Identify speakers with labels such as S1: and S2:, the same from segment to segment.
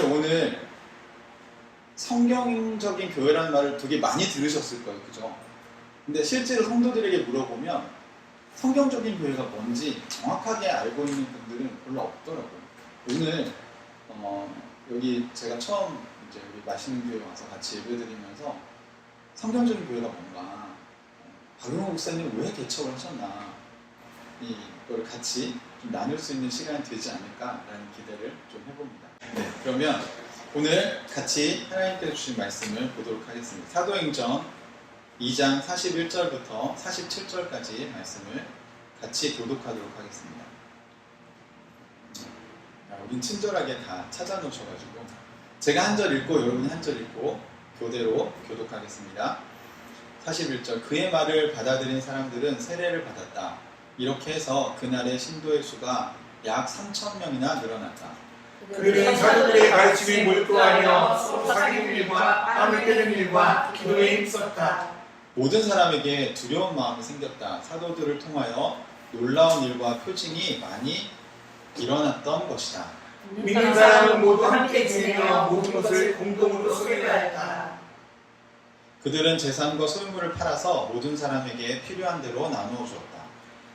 S1: 오늘 성경적인 교회라는 말을 되게 많이 들으셨을 거예요. 그죠? 근데 실제로 성도들에게 물어보면 성경적인 교회가 뭔지 정확하게 알고 있는 분들은 별로 없더라고요. 오늘 여기 제가 처음 이제 우리 맛있는 교회 와서 같이 예배드리면서 성경적인 교회가 뭔가 박용호 목사님 왜 개척을 하셨나 이걸 같이 좀 나눌 수 있는 시간이 되지 않을까라는 기대를 좀 해봅니다. 네, 그러면 오늘 같이 하나님께서 주신 말씀을 보도록 하겠습니다. 사도행전 2장 41절부터 47절까지 말씀을 같이 교독하도록 하겠습니다. 여긴 친절하게 다 찾아놓으셔가지고 제가 한 절 읽고 여러분이 한 절 읽고 교대로 교독하겠습니다. 41절 그의 말을 받아들인 사람들은 세례를 받았다. 이렇게 해서 그날의 신도의 수가 약 3,000명이나 늘어났다.
S2: 그들은 사도들의 가르침에 몰두하며 서로 사귀는 일과 땀을 빼는 일과 기도에 힘썼다.
S1: 모든 사람에게 두려운 마음이 생겼다. 사도들을 통하여 놀라운 일과 표징이 많이 일어났던 것이다.
S2: 믿는 사람은 모두 함께 지내며 모든 것을 공동으로 소개하였다.
S1: 그들은 재산과 소유물을 팔아서 모든 사람에게 필요한 대로 나누어 주었다.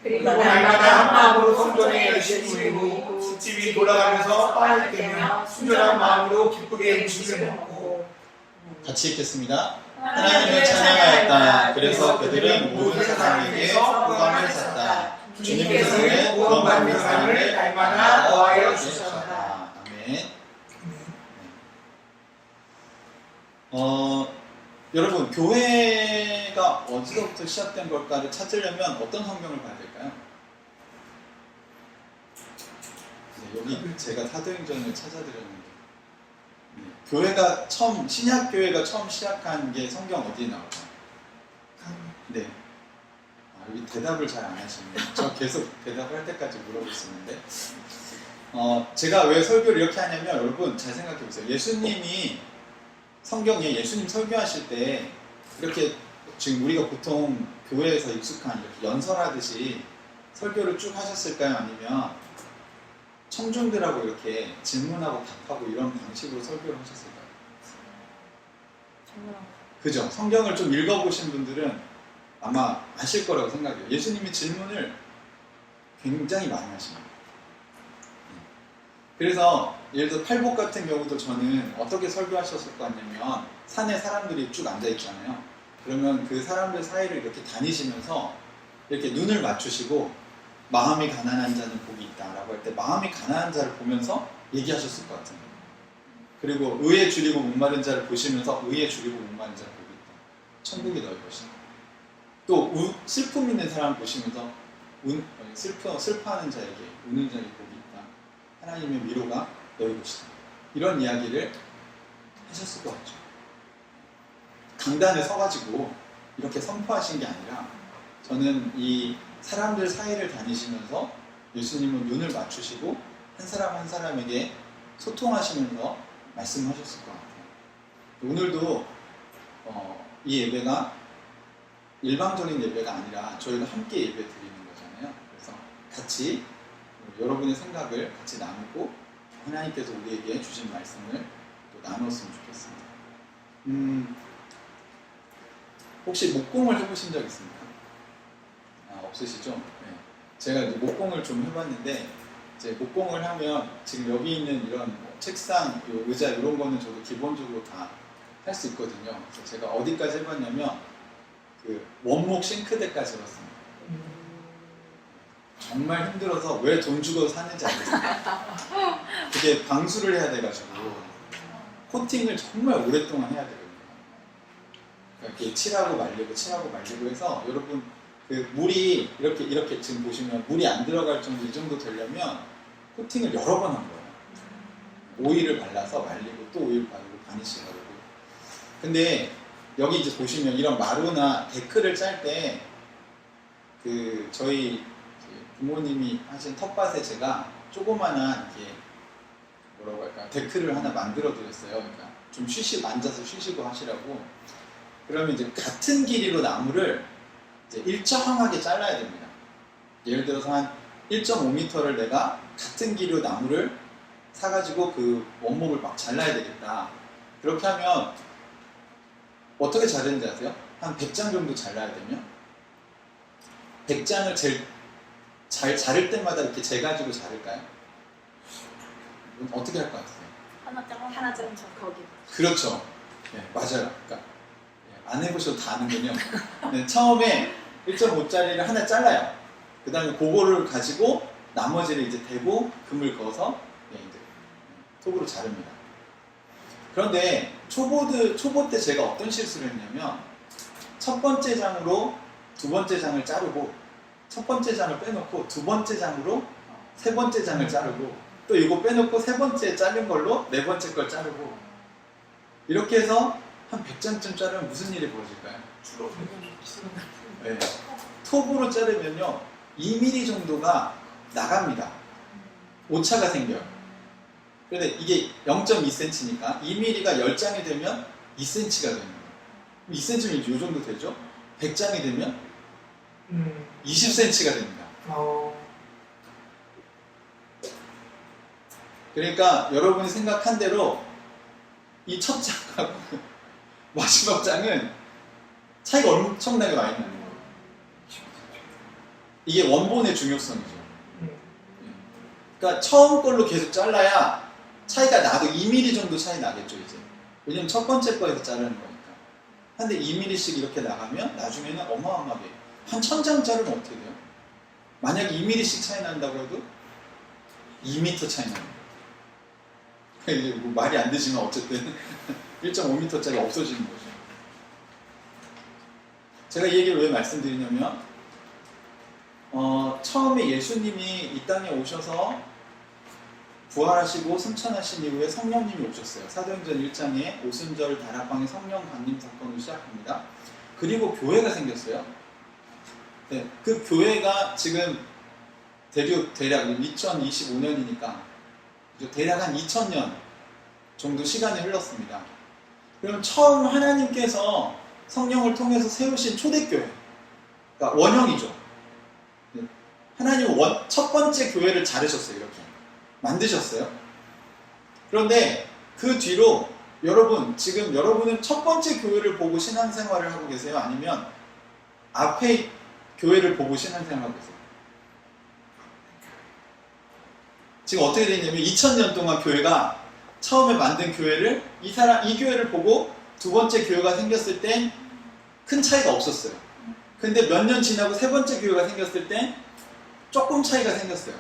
S2: 그리고 날마다 한 마음으로 성전에 열심히 모이고 집이 돌아가면서 빵을 떼며 순전한 마음으로 기쁘게 음식을 먹고.
S1: 같이 읽겠습니다. 하나님을 찬양하였다. 그래서 그들은 모든 사람에게 호감을 샀다. 주님께서는 구원받는 사람을 날마다 더하여 주셨다. 아멘. 여러분, 교회가 어디서부터 시작된 걸까를 찾으려면 어떤 성경을 봐야 될까요? 네, 여기 제가 사도행전을 찾아드렸는데 교회가 처음, 신약교회가 처음 시작한 게 성경 어디에 나올까요? 네. 여기 대답을 잘 안 하시네요. 저 계속 대답을 할 때까지 물어보고 있었는데 제가 왜 설교를 이렇게 하냐면 여러분 잘 생각해 보세요. 예수님이 성경에 예수님 설교하실 때 이렇게 지금 우리가 보통 교회에서 익숙한 이렇게 연설하듯이 설교를 쭉 하셨을까요? 아니면 청중들하고 이렇게 질문하고 답하고 이런 방식으로 설교를 하셨을까요? 그죠? 성경을 좀 읽어보신 분들은 아마 아실 거라고 생각해요. 예수님이 질문을 굉장히 많이 하십니다. 그래서 예를 들어 팔복 같은 경우도 저는 어떻게 설교하셨을 것 같냐면 산에 사람들이 쭉 앉아있잖아요. 그러면 그 사람들 사이를 이렇게 다니시면서 이렇게 눈을 맞추시고 마음이 가난한 자는 복이 있다 라고 할 때 마음이 가난한 자를 보면서 얘기하셨을 것 같아요. 그리고 의에 줄이고 목마른 자를 보시면서 의에 줄이고 목마른 자를 복이 있다. 천국이 너희 것이다. 또 슬픔 있는 사람 보시면서 슬퍼하는 자에게 우는 자에게 복이 있다. 하나님의 위로가 너희 것이다. 이런 이야기를 하셨을 것 같죠. 강단에 서가지고 이렇게 선포하신 게 아니라 저는 이 사람들 사이를 다니시면서 예수님은 눈을 맞추시고 한 사람 한 사람에게 소통하시면서 말씀하셨을 것 같아요. 오늘도 이 예배가 일방적인 예배가 아니라 저희가 함께 예배 드리는 거잖아요. 그래서 같이 여러분의 생각을 같이 나누고 하나님께서 우리에게 주신 말씀을 또 나눴으면 좋겠습니다. 혹시 목공을 해보신 적 있습니까? 없으시죠? 네. 제가 이제 목공을 좀 해봤는데 이제 목공을 하면 지금 여기 있는 이런 책상, 의자 이런 거는 저도 기본적으로 다 할 수 있거든요. 그래서 제가 어디까지 해봤냐면 그 원목 싱크대까지 해봤습니다. 정말 힘들어서 왜 돈 주고 사는지 알겠어요. 그게 방수를 해야 돼가지고 코팅을 정말 오랫동안 해야 되거든요. 이렇게 칠하고 말리고 해서 여러분 그 물이 이렇게 지금 보시면 물이 안 들어갈 정도 이 정도 되려면 코팅을 여러 번 한 거예요. 오일을 발라서 말리고 또 오일 바르고 바니쉬 바르고. 근데 여기 이제 보시면 이런 마루나 데크를 짤 때 그 저희 부모님이 하신 텃밭에 제가 조그만한 이렇게 뭐라고 할까 데크를 하나 만들어 드렸어요. 그러니까 좀 앉아서 쉬시고 하시라고. 그러면 이제 같은 길이로 나무를 이제 일정하게 잘라야 됩니다. 예를 들어서 한 1.5m를 내가 같은 길이로 나무를 사가지고 그 원목을 막 잘라야 되겠다. 그렇게 하면 어떻게 자르는지 아세요? 한 100장 정도 잘라야 되면 100장을 제일 잘 자를 때마다 이렇게 재가지고 자를까요? 어떻게 할 것 같으세요?
S3: 하나짜리 거기.
S1: 그렇죠. 네, 맞아요. 그러니까 안 해보셔도 다 아는군요. 네, 처음에 1.5짜리를 하나 잘라요. 그 다음에 그거를 가지고 나머지를 이제 대고 금을 그어서 네, 이제 톱으로 자릅니다. 그런데 초보 때 제가 어떤 실수를 했냐면 첫 번째 장으로 두 번째 장을 자르고 첫 번째 장을 빼놓고 두 번째 장으로 세 번째 장을 자르고 또 이거 빼놓고 세 번째 자른 걸로 네 번째 걸 자르고 이렇게 해서 한 100장쯤 자르면 무슨 일이 벌어질까요? 네. 톱으로 자르면요 2mm 정도가 나갑니다. 오차가 생겨요. 근데 이게 0.2cm니까 2mm가 10장이 되면 2cm가 되는 거예요. 2cm면 이 정도 되죠? 100장이 되면 20cm가 됩니다. 그러니까 여러분이 생각한 대로 이 첫 장하고 마지막 장은 차이가 엄청나게 많이 나는 거예요. 이게 원본의 중요성이죠. 그러니까 처음 걸로 계속 잘라야 차이가 나도 2mm 정도 차이 나겠죠 이제. 왜냐면 첫 번째 거에서 자르는 거니까. 근데 2mm씩 이렇게 나가면 나중에는 어마어마하게 한 1000장 자르면 어떻게 돼요? 만약에 2mm씩 차이 난다고 해도 2m 차이 나는 거예요. 이제 뭐 말이 안 되지만 어쨌든 1.5m짜리 없어지는 거죠. 제가 이 얘기를 왜 말씀드리냐면 처음에 예수님이 이 땅에 오셔서 부활하시고 승천하신 이후에 성령님이 오셨어요. 사도행전 1장에 오순절 다락방의 성령 강림 사건으로 시작합니다. 그리고 교회가 생겼어요. 네, 그 교회가 지금 대략 2025년이니까 대략 한 2000년 정도 시간이 흘렀습니다. 그럼 처음 하나님께서 성령을 통해서 세우신 초대교회, 그러니까 원형이죠. 하나님은 첫 번째 교회를 자르셨어요. 이렇게 만드셨어요. 그런데 그 뒤로 지금 여러분은 첫 번째 교회를 보고 신앙생활을 하고 계세요? 아니면 앞에 교회를 보고 신앙생활을 하고 계세요? 지금 어떻게 됐냐면 2000년 동안 교회가 처음에 만든 교회를 이 교회를 보고 두 번째 교회가 생겼을 땐 큰 차이가 없었어요. 근데 몇 년 지나고 세 번째 교회가 생겼을 땐 조금 차이가 생겼어요.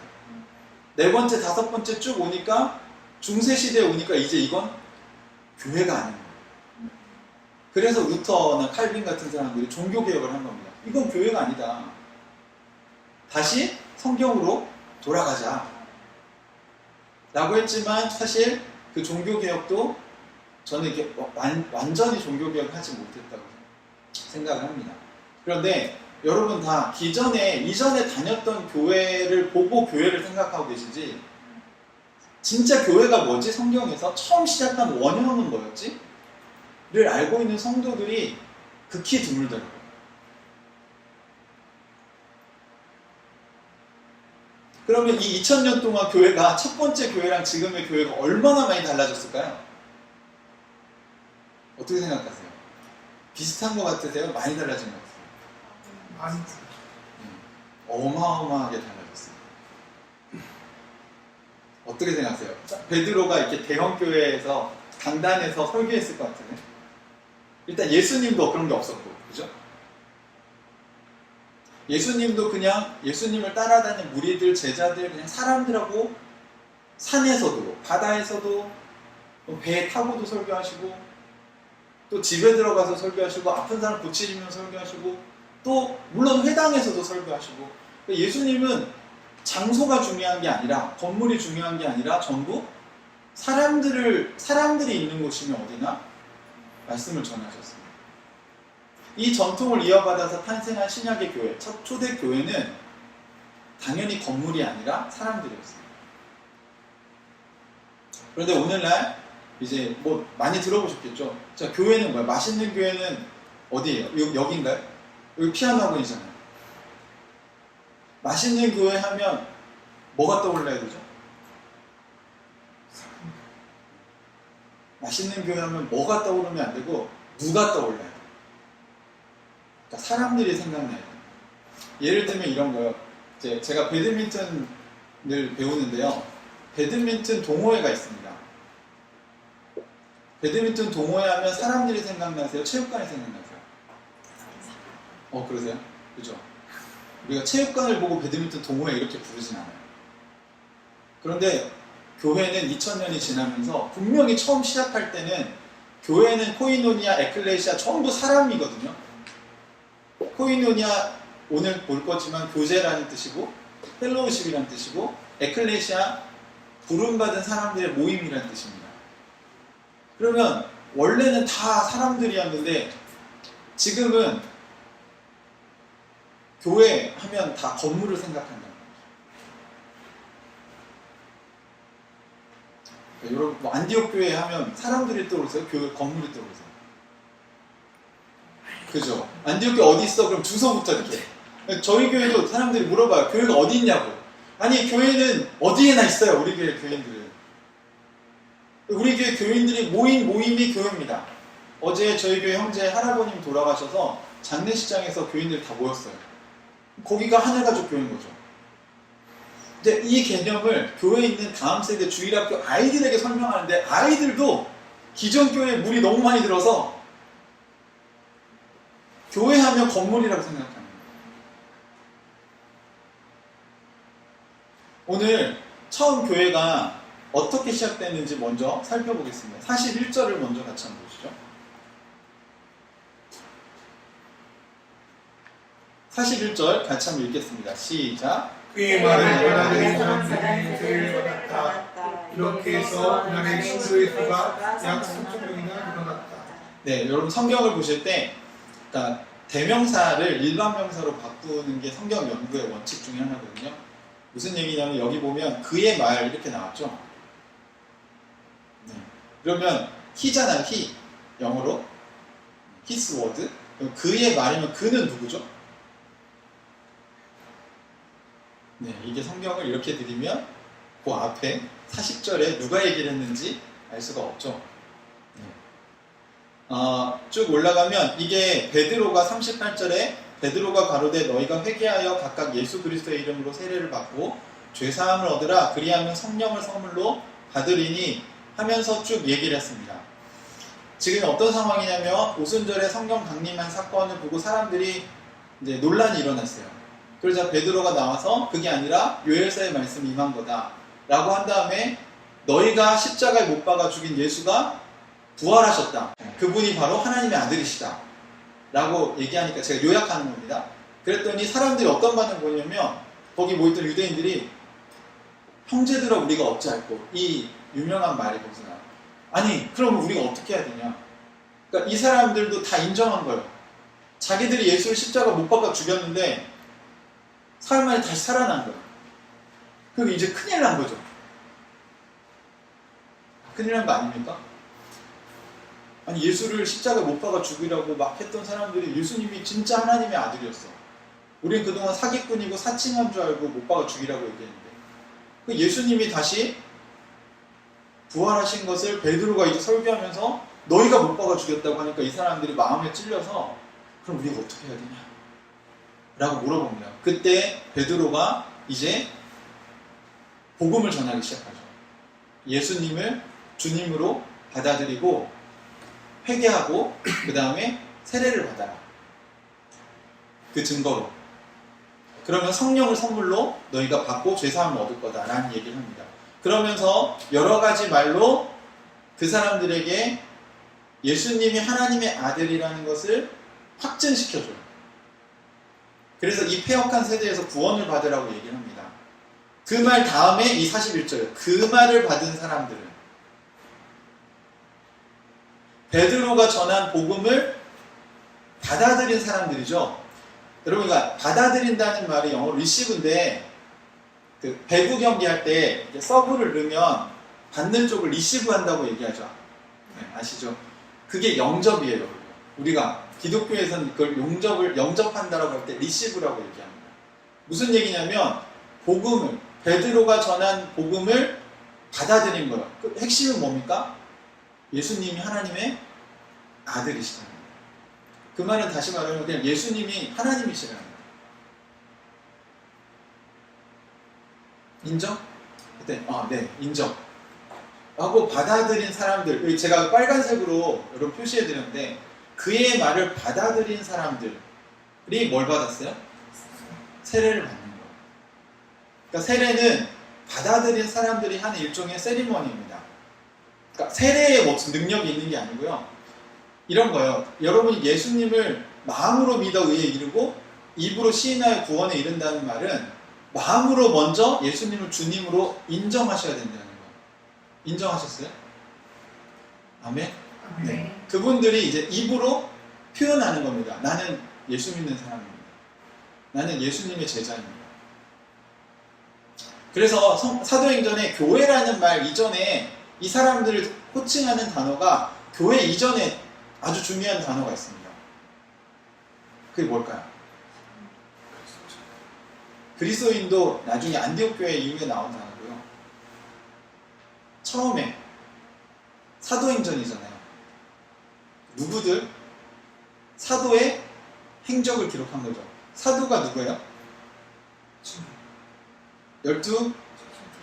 S1: 네 번째, 다섯 번째 쭉 오니까 중세 시대에 오니까 이제 이건 교회가 아닌 거예요. 그래서 루터나 칼빈 같은 사람들이 종교 개혁을 한 겁니다. 이건 교회가 아니다. 다시 성경으로 돌아가자. 라고 했지만 사실 그 종교개혁도 저는 이렇게 완전히 종교개혁을 하지 못했다고 생각을 합니다. 그런데 여러분 다 이전에 다녔던 교회를 보고 교회를 생각하고 계시지 진짜 교회가 뭐지? 성경에서 처음 시작한 원형은 뭐였지? 를 알고 있는 성도들이 극히 드물더라고요. 그러면 이 2000년 동안 교회가 첫 번째 교회랑 지금의 교회가 얼마나 많이 달라졌을까요? 어떻게 생각하세요? 비슷한 것 같으세요? 많이 달라진 것 같으세요? 어마어마하게 달라졌어요. 어떻게 생각하세요? 베드로가 이렇게 대형 교회에서 강단에서 설교했을 것 같은데 일단 예수님도 그런 게 없었고, 그죠? 예수님도 그냥 예수님을 따라다니는 무리들, 제자들, 그냥 사람들하고 산에서도, 바다에서도, 배에 타고도 설교하시고, 또 집에 들어가서 설교하시고, 아픈 사람 고치시면서 설교하시고, 또 물론 회당에서도 설교하시고. 예수님은 장소가 중요한 게 아니라, 건물이 중요한 게 아니라 전부 사람들이 있는 곳이면 어디나 말씀을 전하셨습니다. 이 전통을 이어받아서 탄생한 신약의 교회, 첫 초대 교회는 당연히 건물이 아니라 사람들이었어요. 그런데 오늘날 이제 뭐 많이 들어보셨겠죠? 자, 교회는 뭐야? 맛있는 교회는 어디예요? 여기인가요? 여기 피아노 학원이잖아요. 맛있는 교회 하면 뭐가 떠올라야 되죠? 맛있는 교회 하면 뭐가 떠오르면 안 되고 누가 떠올라야 돼. 그러니까 사람들이 생각나야 돼. 예를 들면 이런 거요. 이제 제가 배드민턴을 배우는데요. 배드민턴 동호회가 있습니다. 배드민턴 동호회 하면 사람들이 생각나세요? 체육관이 생각나세요? 그러세요? 그죠? 우리가 체육관을 보고 배드민턴 동호회 이렇게 부르진 않아요. 그런데 교회는 2000년이 지나면서 분명히 처음 시작할 때는 교회는 코이노니아, 에클레시아 전부 사람이거든요. 코이노니아 오늘 볼 거지만 교제라는 뜻이고 펠로우십이라는 뜻이고 에클레시아 부름받은 사람들의 모임이라는 뜻입니다. 그러면 원래는 다 사람들이었는데 지금은 교회 하면 다 건물을 생각한다. 여러분 뭐 안디옥 교회 하면 사람들이 떠오르세요? 교회 건물이 떠오르세요? 그죠? 안디옥 교회 어디 있어? 그럼 주소부터 이렇게. 저희 교회도 사람들이 물어봐요. 교회가 어디 있냐고. 아니 교회는 어디에나 있어요. 우리 교회 교인들은. 우리 교회 교인들이 모인 모임이 교회입니다. 어제 저희 교회 형제 할아버님 돌아가셔서 장례식장에서 교인들이 다 모였어요. 거기가 하늘가족 교회인 거죠. 근데 이 개념을 교회에 있는 다음 세대 주일학교 아이들에게 설명하는데 아이들도 기존 교회에 물이 너무 많이 들어서 교회 하면 건물이라고 생각합니다. 오늘 처음 교회가 어떻게 시작됐는지 먼저 살펴보겠습니다. 41절을 먼저 같이 한번 보시죠. 41절 같이 한번 읽겠습니다. 시작.
S2: 그의 말은 연하들이 사람들의 세를 받았다. 이렇게 해서 그날의 신도의 수가 약 3,000명이나 늘어났다.
S1: 네, 여러분 성경을 보실 때 그러니까 대명사를 일반 명사로 바꾸는 게 성경 연구의 원칙 중에 하나거든요. 무슨 얘기냐면 여기 보면 그의 말 이렇게 나왔죠. 네. 그러면 he잖아요. he. 영어로 his word. 그럼 그의 말이면 그는 누구죠? 네, 이게 성경을 이렇게 드리면 그 앞에 40절에 누가 얘기를 했는지 알 수가 없죠. 네. 쭉 올라가면 이게 베드로가 38절에 베드로가 가로되 너희가 회개하여 각각 예수 그리스도의 이름으로 세례를 받고 죄사함을 얻으라 그리하면 성령을 선물로 받으리니 하면서 쭉 얘기를 했습니다. 지금 어떤 상황이냐면 오순절에 성경 강림한 사건을 보고 사람들이 이제 논란이 일어났어요. 그러자 베드로가 나와서 그게 아니라 요엘서의 말씀이 임한 거다 라고 한 다음에 너희가 십자가에 못 박아 죽인 예수가 부활하셨다. 그분이 바로 하나님의 아들이시다 라고 얘기하니까 제가 요약하는 겁니다. 그랬더니 사람들이 어떤 반응을 보냐면 거기 모였던 유대인들이 형제들아 우리가 어찌할꼬 이 유명한 말이 거기서 나와요. 아니 그럼 우리가 어떻게 해야 되냐. 그러니까 이 사람들도 다 인정한 거예요. 자기들이 예수를 십자가 못 박아 죽였는데 사흘 만에 다시 살아난 거예요. 그럼 이제 큰일 난 거죠. 큰일 난 거 아닙니까? 아니 예수를 십자가에 못 박아 죽이라고 막 했던 사람들이 예수님이 진짜 하나님의 아들이었어. 우리는 그동안 사기꾼이고 사칭한 줄 알고 못 박아 죽이라고 얘기했는데 그 예수님이 다시 부활하신 것을 베드로가 이제 설교하면서 너희가 못 박아 죽였다고 하니까 이 사람들이 마음에 찔려서 그럼 우리가 어떻게 해야 되냐 라고 물어봅니다. 그때 베드로가 이제 복음을 전하기 시작하죠. 예수님을 주님으로 받아들이고 회개하고 그 다음에 세례를 받아라. 그 증거로. 그러면 성령을 선물로 너희가 받고 죄사함을 얻을 거다 라는 얘기를 합니다. 그러면서 여러 가지 말로 그 사람들에게 예수님이 하나님의 아들이라는 것을 확증시켜줘요. 그래서 이 패역한 세대에서 구원을 받으라고 얘기를 합니다. 그 말 다음에 이 41절 그 말을 받은 사람들은 베드로가 전한 복음을 받아들인 사람들이죠. 여러분, 그러니까 받아들인다는 말이 영어로 receive인데 그 배구 경기 할 때 서브를 넣으면 받는 쪽을 리시브 한다고 얘기하죠. 네, 아시죠? 그게 영접이에요. 우리가 기독교에서는 그걸 영접한다라고 할 때 리시브라고 얘기합니다. 무슨 얘기냐면 복음을 베드로가 전한 복음을 받아들인 거예요. 그 핵심은 뭡니까? 예수님이 하나님의 아들이시다는 거예요. 그 말은 다시 말하면 그냥 예수님이 하나님이시라는 거예요. 인정? 그때 네, 인정. 하고 받아들인 사람들, 제가 빨간색으로 여러분 표시해 드렸는데 그의 말을 받아들인 사람들이 뭘 받았어요? 세례를 받는 거예요. 그러니까 세례는 받아들인 사람들이 하는 일종의 세리머니입니다. 그러니까 세례에 무슨 능력이 있는 게 아니고요. 이런 거예요. 여러분이 예수님을 마음으로 믿어 의에 이르고 입으로 시인하여 구원에 이른다는 말은 마음으로 먼저 예수님을 주님으로 인정하셔야 된다는 거예요. 인정하셨어요? 아멘? 네. 그분들이 이제 입으로 표현하는 겁니다. 나는 예수 믿는 사람입니다. 나는 예수님의 제자입니다. 그래서 사도행전에 교회라는 말 이전에 이 사람들을 호칭하는 단어가 교회 이전에 아주 중요한 단어가 있습니다. 그게 뭘까요? 그리스도인도 나중에 안디옥 교회 이후에 나온 단어고요. 처음에 사도행전이잖아요. 누구들? 사도의 행적을 기록한 거죠. 사도가 누구예요? 12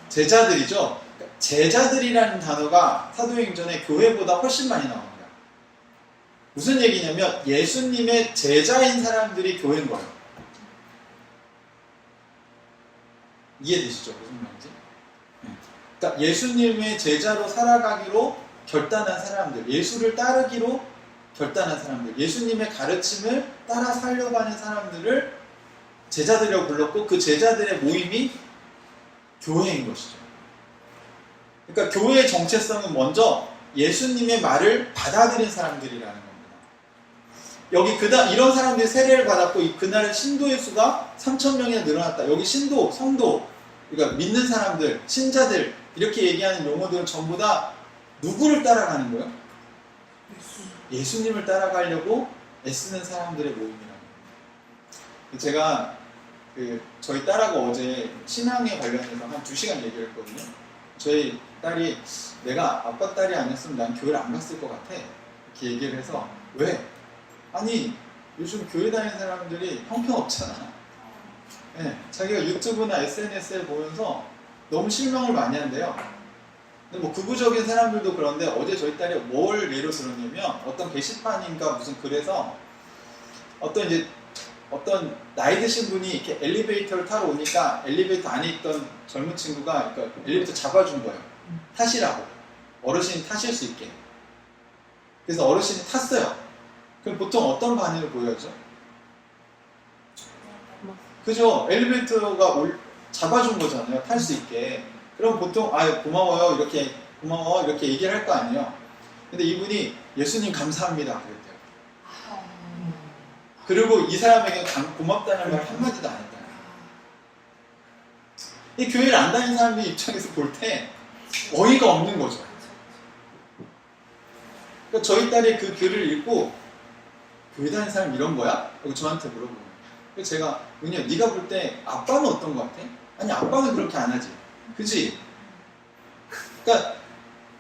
S1: 제자들이죠. 제자들이라는 단어가 사도행전에 교회보다 훨씬 많이 나옵니다. 무슨 얘기냐면 예수님의 제자인 사람들이 교회인 거예요. 이해되시죠? 무슨 말인지? 그러니까 예수님의 제자로 살아가기로 결단한 사람들, 예수를 따르기로 결단한 사람들, 예수님의 가르침을 따라 살려고 하는 사람들을 제자들이라고 불렀고 그 제자들의 모임이 교회인 것이죠. 그러니까 교회의 정체성은 먼저 예수님의 말을 받아들인 사람들이라는 겁니다. 여기 이런 사람들이 세례를 받았고 그날은 신도의 수가 3,000명이나 늘어났다. 여기 신도, 성도, 그러니까 믿는 사람들, 신자들 이렇게 얘기하는 용어들은 전부 다 누구를 따라가는 거예요? 예수님을 따라가려고 애쓰는 사람들의 모임이라는 거예요. 제가 저희 딸하고 어제 신앙에 관련해서 한 2시간 얘기를 했거든요. 저희 딸이 내가 아빠 딸이 아니었으면 난 교회를 안 갔을 것 같아 이렇게 얘기를 해서 왜? 아니 요즘 교회 다니는 사람들이 형편없잖아. 네, 자기가 유튜브나 SNS에 보면서 너무 실망을 많이 한대요. 근데 뭐 극우적인 사람들도 그런데 어제 저희 딸이 뭘 예로 들었냐면 어떤 게시판인가 무슨 글에서 어떤 나이 드신 분이 이렇게 엘리베이터를 타러 오니까 엘리베이터 안에 있던 젊은 친구가 그러니까 엘리베이터 잡아준 거예요. 타시라고. 어르신이 타실 수 있게. 그래서 어르신이 탔어요. 그럼 보통 어떤 반응을 보여야죠? 그죠? 엘리베이터가 잡아준 거잖아요. 탈 수 있게. 그럼 보통 고마워요 이렇게 얘기를 할 거 아니에요. 근데 이분이 예수님 감사합니다 그랬대요. 그리고 이 사람에게 고맙다는 말 한마디도 안 했다. 이 교회를 안 다니는 사람들 입장에서 볼 때 어이가 없는 거죠. 그러니까 저희 딸이 그 글을 읽고 교회 다니는 사람 이런 거야? 라고 저한테 물어보는 거예요. 그래서 제가 은희야 네가 볼 때 아빠는 어떤 거 같아? 아니 아빠는 그렇게 안 하지. 그치? 그러니까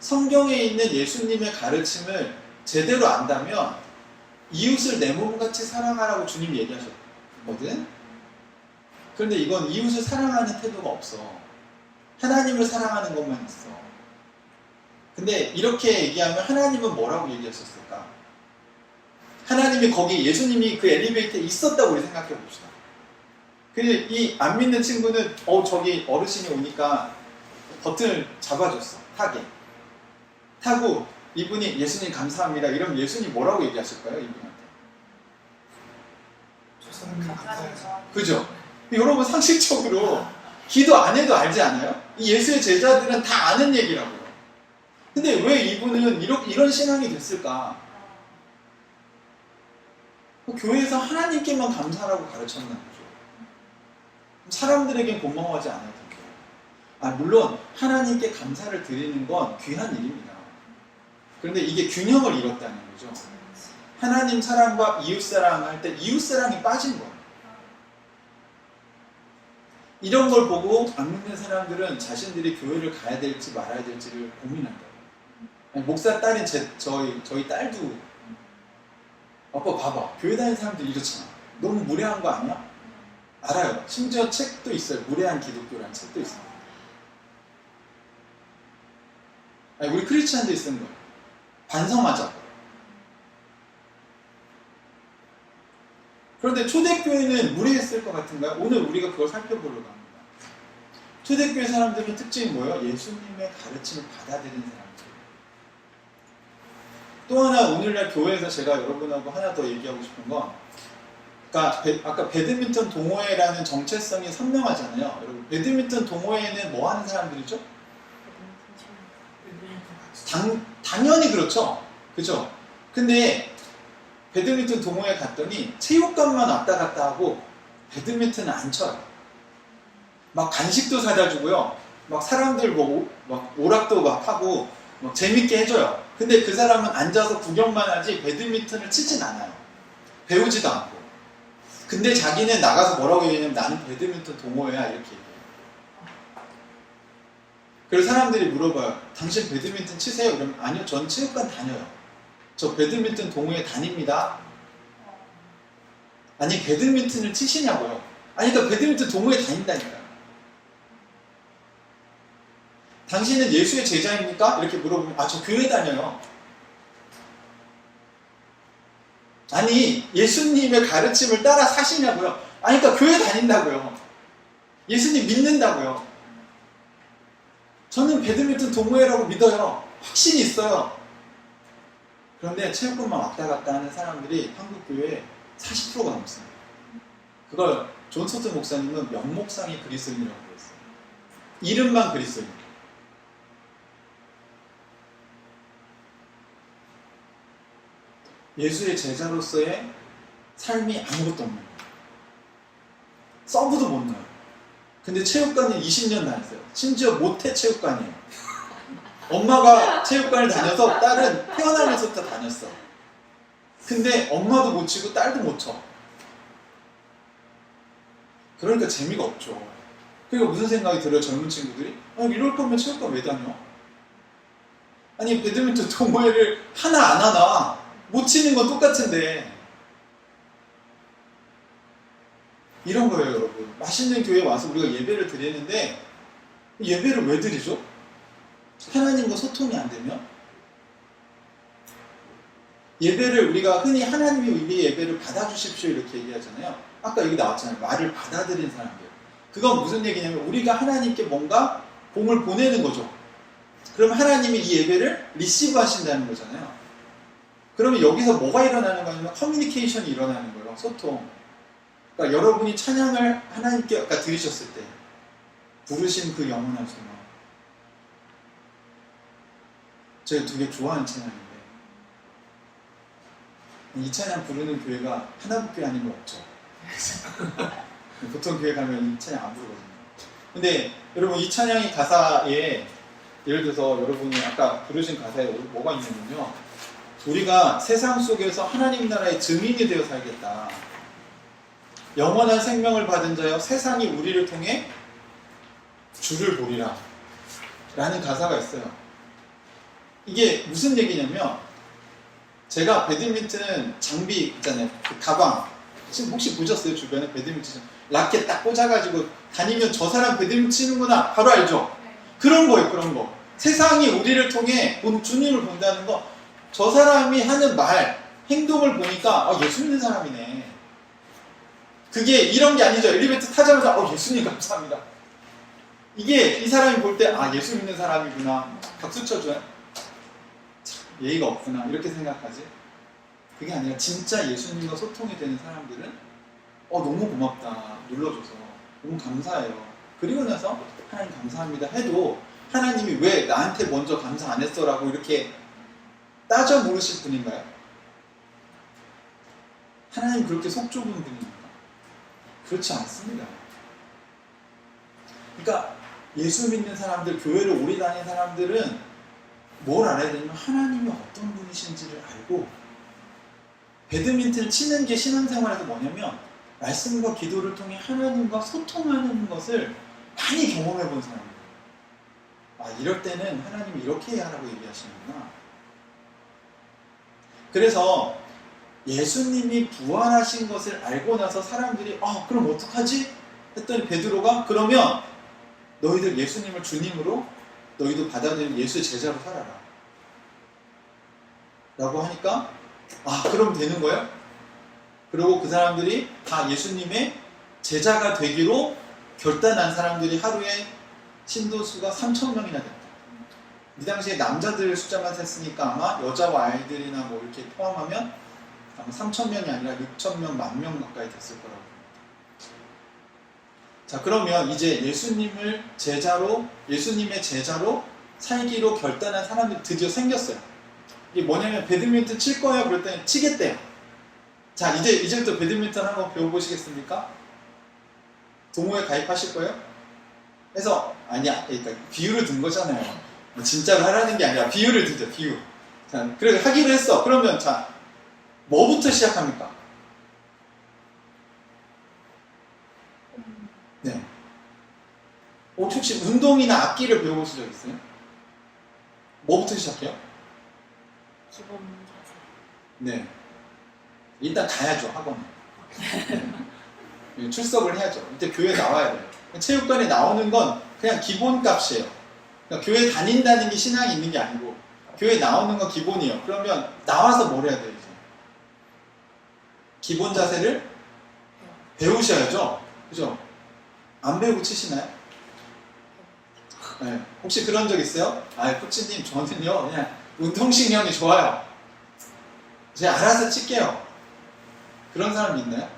S1: 성경에 있는 예수님의 가르침을 제대로 안다면 이웃을 내 몸같이 사랑하라고 주님 얘기하셨거든? 그런데 이건 이웃을 사랑하는 태도가 없어. 하나님을 사랑하는 것만 있어. 근데 이렇게 얘기하면 하나님은 뭐라고 얘기하셨을까? 하나님이 거기 예수님이 그 엘리베이터에 있었다고 우리 생각해 봅시다. 근데 이 안 믿는 친구는 저기 어르신이 오니까 버튼을 잡아줬어. 타고 이분이 예수님 감사합니다. 이러면 예수님 뭐라고 얘기하실까요? 이분한테.
S2: 저 사람이 감사해요.
S1: 그죠? 여러분 상식적으로 기도 안 해도 알지 않아요? 이 예수의 제자들은 다 아는 얘기라고요. 근데 왜 이분은 이런 신앙이 됐을까? 교회에서 하나님께만 감사하라고 가르쳤나 보죠. 사람들에겐 고마워하지 않아도 돼요. 물론 하나님께 감사를 드리는 건 귀한 일입니다. 그런데 이게 균형을 잃었다는 거죠. 하나님 사랑과 이웃 사랑할 때 이웃 사랑이 빠진 거예요. 이런 걸 보고 안 믿는 사람들은 자신들이 교회를 가야 될지 말아야 될지를 고민한다. 목사 딸인 저희 딸도 아빠 봐봐 교회 다니는 사람들 이렇잖아. 너무 무례한 거 아니야? 알아요. 심지어 책도 있어요. 무례한 기독교라는 책도 있어요. 아니, 우리 크리스찬들이 쓰는 거예요. 반성하자. 그런데 초대교회는 무례했을 것 같은가요? 오늘 우리가 그걸 살펴보려고 합니다. 초대교회 사람들의 특징이 뭐예요? 예수님의 가르침을 받아들이는 사람들. 또 하나 오늘날 교회에서 제가 여러분하고 하나 더 얘기하고 싶은 건, 그러니까 아까 배드민턴 동호회라는 정체성이 선명하잖아요. 여러분, 배드민턴 동호회는 뭐 하는 사람들이죠? 당연히 그렇죠. 그죠? 근데 배드민턴 동호회 갔더니 체육관만 왔다 갔다 하고 배드민턴은 안 쳐요. 막 간식도 사다 주고요. 막 사람들 막 오락도 막 하고 막 재밌게 해줘요. 근데 그 사람은 앉아서 구경만 하지 배드민턴을 치진 않아요. 배우지도 않고. 근데 자기는 나가서 뭐라고 얘기하냐면 나는 배드민턴 동호회야 이렇게 얘기해요. 그래서 사람들이 물어봐요. 당신 배드민턴 치세요? 그러면 아니요, 전 체육관 다녀요. 저 배드민턴 동호회 다닙니다. 아니, 배드민턴을 치시냐고요? 아니, 그러니까 배드민턴 동호회 다닌다니까요. 당신은 예수의 제자입니까? 이렇게 물어보면 아, 저 교회 다녀요. 아니, 예수님의 가르침을 따라 사시냐고요? 아니, 그러니까 교회 다닌다고요. 예수님 믿는다고요. 저는 배드민턴 동호회라고 믿어요. 확신이 있어요. 그런데 체육관만 왔다 갔다 하는 사람들이 한국 교회에 40%가 넘습니다. 그걸 존 소트 목사님은 면목상의 그리스도인이라고 그랬어요. 이름만 그리스도인. 예수의 제자로서의 삶이 아무것도 없는 거예요. 서브도 못 넣어요. 근데 체육관에 20년 다녔어요. 심지어 모태 체육관이에요. 엄마가 체육관을 다녀서 딸은 태어나면서부터 다녔어. 근데 엄마도 못 치고 딸도 못 쳐. 그러니까 재미가 없죠. 그러니까 무슨 생각이 들어요, 젊은 친구들이? 아니, 이럴 거면 체육관 왜 다녀? 아니, 배드민턴 동호회를 하나 안 하나 못 치는 건 똑같은데. 이런 거예요, 여러분. 맛있는 교회에 와서 우리가 예배를 드리는데 예배를 왜 드리죠? 하나님과 소통이 안 되면? 예배를 우리가 흔히 하나님이 우리의 예배를 받아주십시오 이렇게 얘기하잖아요. 아까 여기 나왔잖아요. 말을 받아들인 사람들. 그건 무슨 얘기냐면 우리가 하나님께 뭔가 공을 보내는 거죠. 그럼 하나님이 이 예배를 리시브 하신다는 거잖아요. 그러면 여기서 뭐가 일어나는 거냐면 커뮤니케이션이 일어나는 거예요. 소통. 그러니까 여러분이 찬양을 하나님께 아까 들으셨을 때 부르신 그 영원한 소망. 제가 되게 좋아하는 찬양인데 이 찬양 부르는 교회가 하나밖에 아닌 거 없죠. 보통 교회 가면 이 찬양 안 부르거든요. 근데 여러분 이 찬양의 가사에 예를 들어서 여러분이 아까 부르신 가사에 뭐가 있냐면요. 우리가 세상 속에서 하나님 나라의 증인이 되어 살겠다. 영원한 생명을 받은 자여 세상이 우리를 통해 주를 보리라 라는 가사가 있어요. 이게 무슨 얘기냐면 제가 배드민턴 장비 있잖아요. 그 가방 지금 혹시 보셨어요? 주변에 배드민턴 라켓 딱 꽂아가지고 다니면 저 사람 배드민턴 치는구나 바로 알죠? 그런 거예요. 그런 거. 세상이 우리를 통해 주님을 본다는 거. 저 사람이 하는 말 행동을 보니까 예수 믿는 사람이네. 그게 이런 게 아니죠. 엘리베이터 타자마자 예수님 감사합니다. 이게 이 사람이 볼 때 예수 믿는 사람이구나. 박수 쳐줘요. 참, 예의가 없구나. 이렇게 생각하지. 그게 아니라 진짜 예수님과 소통이 되는 사람들은 너무 고맙다. 눌러줘서. 너무 감사해요. 그리고 나서 하나님 감사합니다 해도 하나님이 왜 나한테 먼저 감사 안 했어? 라고 이렇게 따져 물으실 분인가요? 하나님 그렇게 속 좁은 분입니까? 그렇지 않습니다. 그러니까 예수 믿는 사람들, 교회를 오래 다니는 사람들은 뭘 알아야 되냐면 하나님이 어떤 분이신지를 알고 배드민턴을 치는 게 신앙생활에서 뭐냐면 말씀과 기도를 통해 하나님과 소통하는 것을 많이 경험해 본 사람이에요. 이럴 때는 하나님이 이렇게 해야 하라고 얘기하시는구나. 그래서 예수님이 부활하신 것을 알고 나서 사람들이 그럼 어떡하지? 했더니 베드로가 그러면 너희들 예수님을 주님으로 너희도 받아들인 예수의 제자로 살아라 라고 하니까 그럼 되는 거예요? 그리고 그 사람들이 다 예수님의 제자가 되기로 결단한 사람들이 하루에 신도수가 3,000명이나 됐다. 이 당시에 남자들 숫자만 셌으니까 아마 여자와 아이들이나 뭐 이렇게 포함하면 아마 3,000명이 아니라 6,000명, 10,000명 가까이 됐을 거라고 봅니다. 자, 그러면 이제 예수님의 제자로 살기로 결단한 사람들이 드디어 생겼어요. 이게 뭐냐면 배드민턴 칠 거예요? 그랬더니 치겠대요. 자, 이제부터 배드민턴 한번 배워보시겠습니까? 동호회 가입하실 거예요? 그래서 그러니까 비유를 든 거잖아요. 진짜로 하라는 게 아니라 비유를 드죠, 비유. 자, 그래서 하기로 했어. 그러면 자, 뭐부터 시작합니까? 네. 혹시 운동이나 악기를 배워보신 적 있어요? 뭐부터 시작해요?
S3: 기본 자세.
S1: 네. 일단 가야죠, 학원에. 네. 출석을 해야죠. 이때 교회 나와야 돼요. 체육관에 나오는 건 그냥 기본값이에요. 그러니까 교회 다닌다는 게 신앙이 있는 게 아니고 교회 나오는 건 기본이에요. 그러면 나와서 뭘 해야 돼요, 이제? 기본 자세를 배우셔야죠. 그죠? 안 배우고 치시나요? 네. 혹시 그런 적 있어요? 코치님, 저는요, 그냥 운동신경이 좋아요. 제가 알아서 칠게요. 그런 사람이 있나요?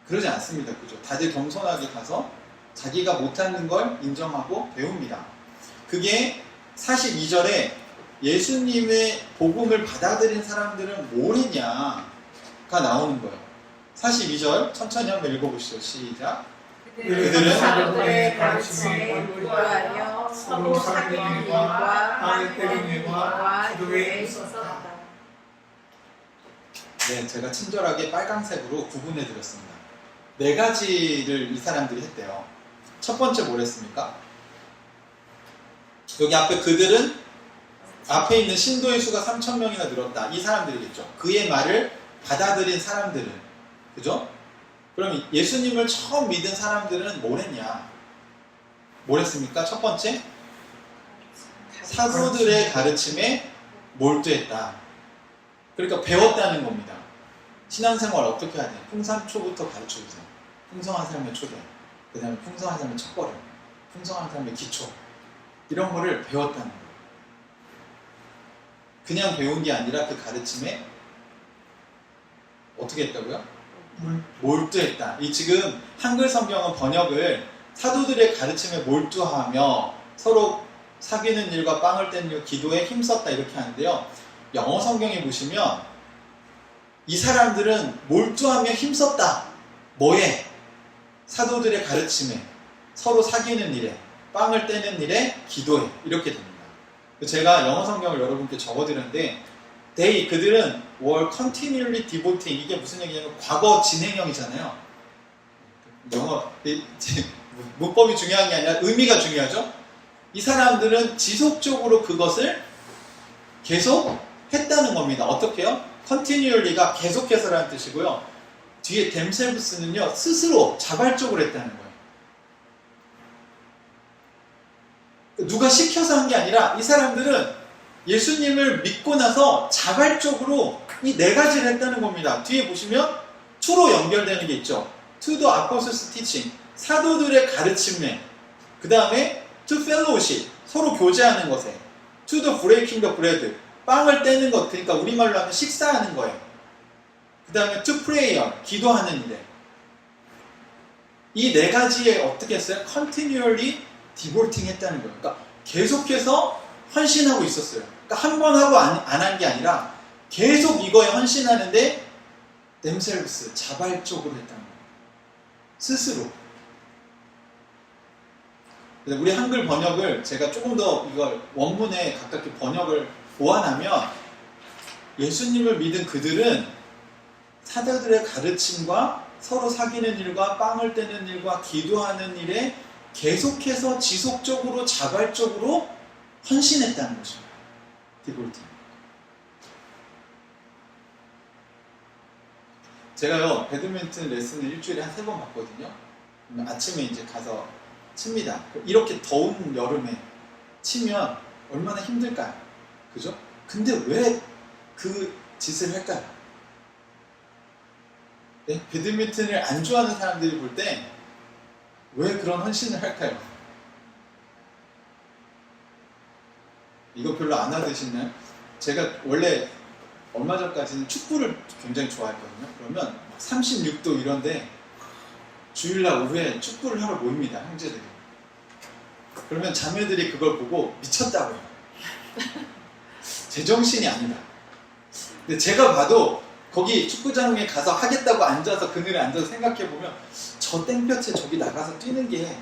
S1: 그러지 않습니다. 그죠? 다들 겸손하게 가서 자기가 못하는 걸 인정하고 배웁니다. 그게 42절에 예수님의 복음을 받아들인 사람들은 뭘 했냐가 나오는 거예요. 42절 천천히 한번 읽어보시죠. 시작.
S2: 그들은
S3: 사람들의 가르침에 불과하여 서로 사귀는 일과 빵 떼는 일과 기도에 있었다.
S1: 네, 제가 친절하게 빨강색으로 구분해 드렸습니다. 4가지를 이 사람들이 했대요. 첫 번째 뭘 했습니까? 여기 앞에 그들은 앞에 있는 신도의 수가 3,000명이나 늘었다. 이 사람들이겠죠. 그의 말을 받아들인 사람들은, 그죠? 그럼 예수님을 처음 믿은 사람들은 뭘 했냐? 뭘 했습니까? 첫 번째, 사도들의 가르침에 몰두했다. 그러니까 배웠다는 겁니다. 신앙생활 어떻게 해야 돼? 풍산초부터 가르쳐주세요. 풍성한 삶의 초대, 그 다음에 풍성한 삶의 첫걸음, 풍성한 삶의 기초, 이런 거를 배웠다는 거예요. 그냥 배운 게 아니라 그 가르침에 어떻게 했다고요? 몰두했다. 이 지금 한글 성경은 번역을 사도들의 가르침에 몰두하며 서로 사귀는 일과 빵을 떼는 일, 기도에 힘썼다 이렇게 하는데요. 영어 성경에 보시면 이 사람들은 몰두하며 힘썼다. 뭐에? 사도들의 가르침에, 서로 사귀는 일에, 빵을 떼는 일에, 기도에 이렇게 됩니다. 제가 영어 성경을 여러분께 적어드렸는데 그들은 were continually devoting, 이게 무슨 얘기냐면 과거 진행형이잖아요. 영어 문법이 중요한 게 아니라 의미가 중요하죠. 이 사람들은 지속적으로 그것을 계속 했다는 겁니다. 어떻게요? continually가 계속해서라는 뜻이고요. 뒤에 themselves는요, 스스로 자발적으로 했다는 거예요. 누가 시켜서 한 게 아니라 이 사람들은 예수님을 믿고 나서 자발적으로 이 4가지를 했다는 겁니다. 뒤에 보시면 to로 연결되는 게 있죠. to the apostles' teaching, 사도들의 가르침에, 그 다음에 to fellowship, 서로 교제하는 것에, to the breaking the bread, 빵을 떼는 것, 그러니까 우리말로 하면 식사하는 거예요. 그 다음에 to prayer, 기도하는 일에. 이 4가지에 어떻게 했어요? continually devoting 했다는 거예요. 그러니까 계속해서 헌신하고 있었어요. 그러니까 한 번 하고 안 한 게 아니라 계속 이거에 헌신하는데 themselves, 자발적으로 했다는 거예요. 스스로. 우리 한글 번역을 제가 조금 더 이걸 원문에 가깝게 번역을 보완하면 예수님을 믿은 그들은 사도들의 가르침과 서로 사귀는 일과 빵을 떼는 일과 기도하는 일에 계속해서 지속적으로 자발적으로 헌신했다는 것입니다. 디볼팅. 제가요 배드민턴 레슨을 일주일에 한 3번 받거든요. 아침에 이제 가서 칩니다. 이렇게 더운 여름에 치면 얼마나 힘들까요? 그죠? 근데 왜 그 짓을 할까요? 네? 배드민턴을 안 좋아하는 사람들이 볼 때 왜 그런 헌신을 할까요? 이거 별로 안 하드시나요? 제가 원래 얼마 전까지는 축구를 굉장히 좋아했거든요. 그러면 36도 이런데 주일날 오후에 축구를 하러 모입니다, 형제들이. 그러면 자매들이 그걸 보고 미쳤다고요. 제정신이 아니다. 근데 제가 봐도 거기 축구장에 가서 하겠다고 앉아서 그늘에 앉아서 생각해보면 저 땡볕에 저기 나가서 뛰는 게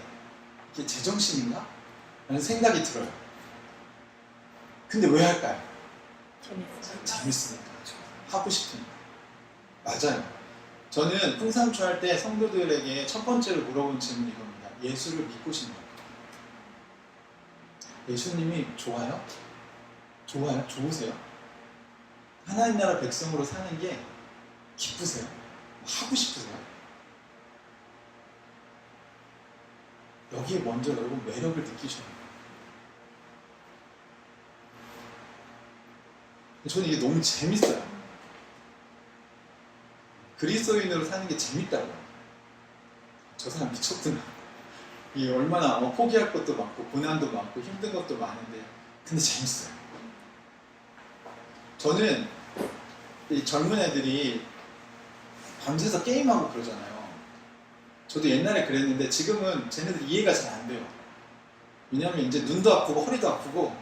S1: 이게 제정신인가? 라는 생각이 들어요. 근데 왜 할까요? 재밌으니까. 하고 싶으니까. 맞아요. 저는 풍상초 할 때 성도들에게 첫 번째로 물어본 질문이 이겁니다. 예수를 믿고 싶나요? 예수님이 좋아요? 좋아요? 좋으세요? 하나님 나라 백성으로 사는 게 기쁘세요? 하고 싶으세요? 여기에 먼저 여러분 매력을 느끼셔야 돼요. 저는 이게 너무 재밌어요. 그리스도인으로 사는 게 재밌다고요. 저 사람 미쳤구나. 이게 얼마나 포기할 것도 많고 고난도 많고 힘든 것도 많은데 근데 재밌어요. 저는 이 젊은 애들이 밤새서 게임하고 그러잖아요. 저도 옛날에 그랬는데 지금은 쟤네들 이해가 잘 안 돼요. 왜냐하면 이제 눈도 아프고 허리도 아프고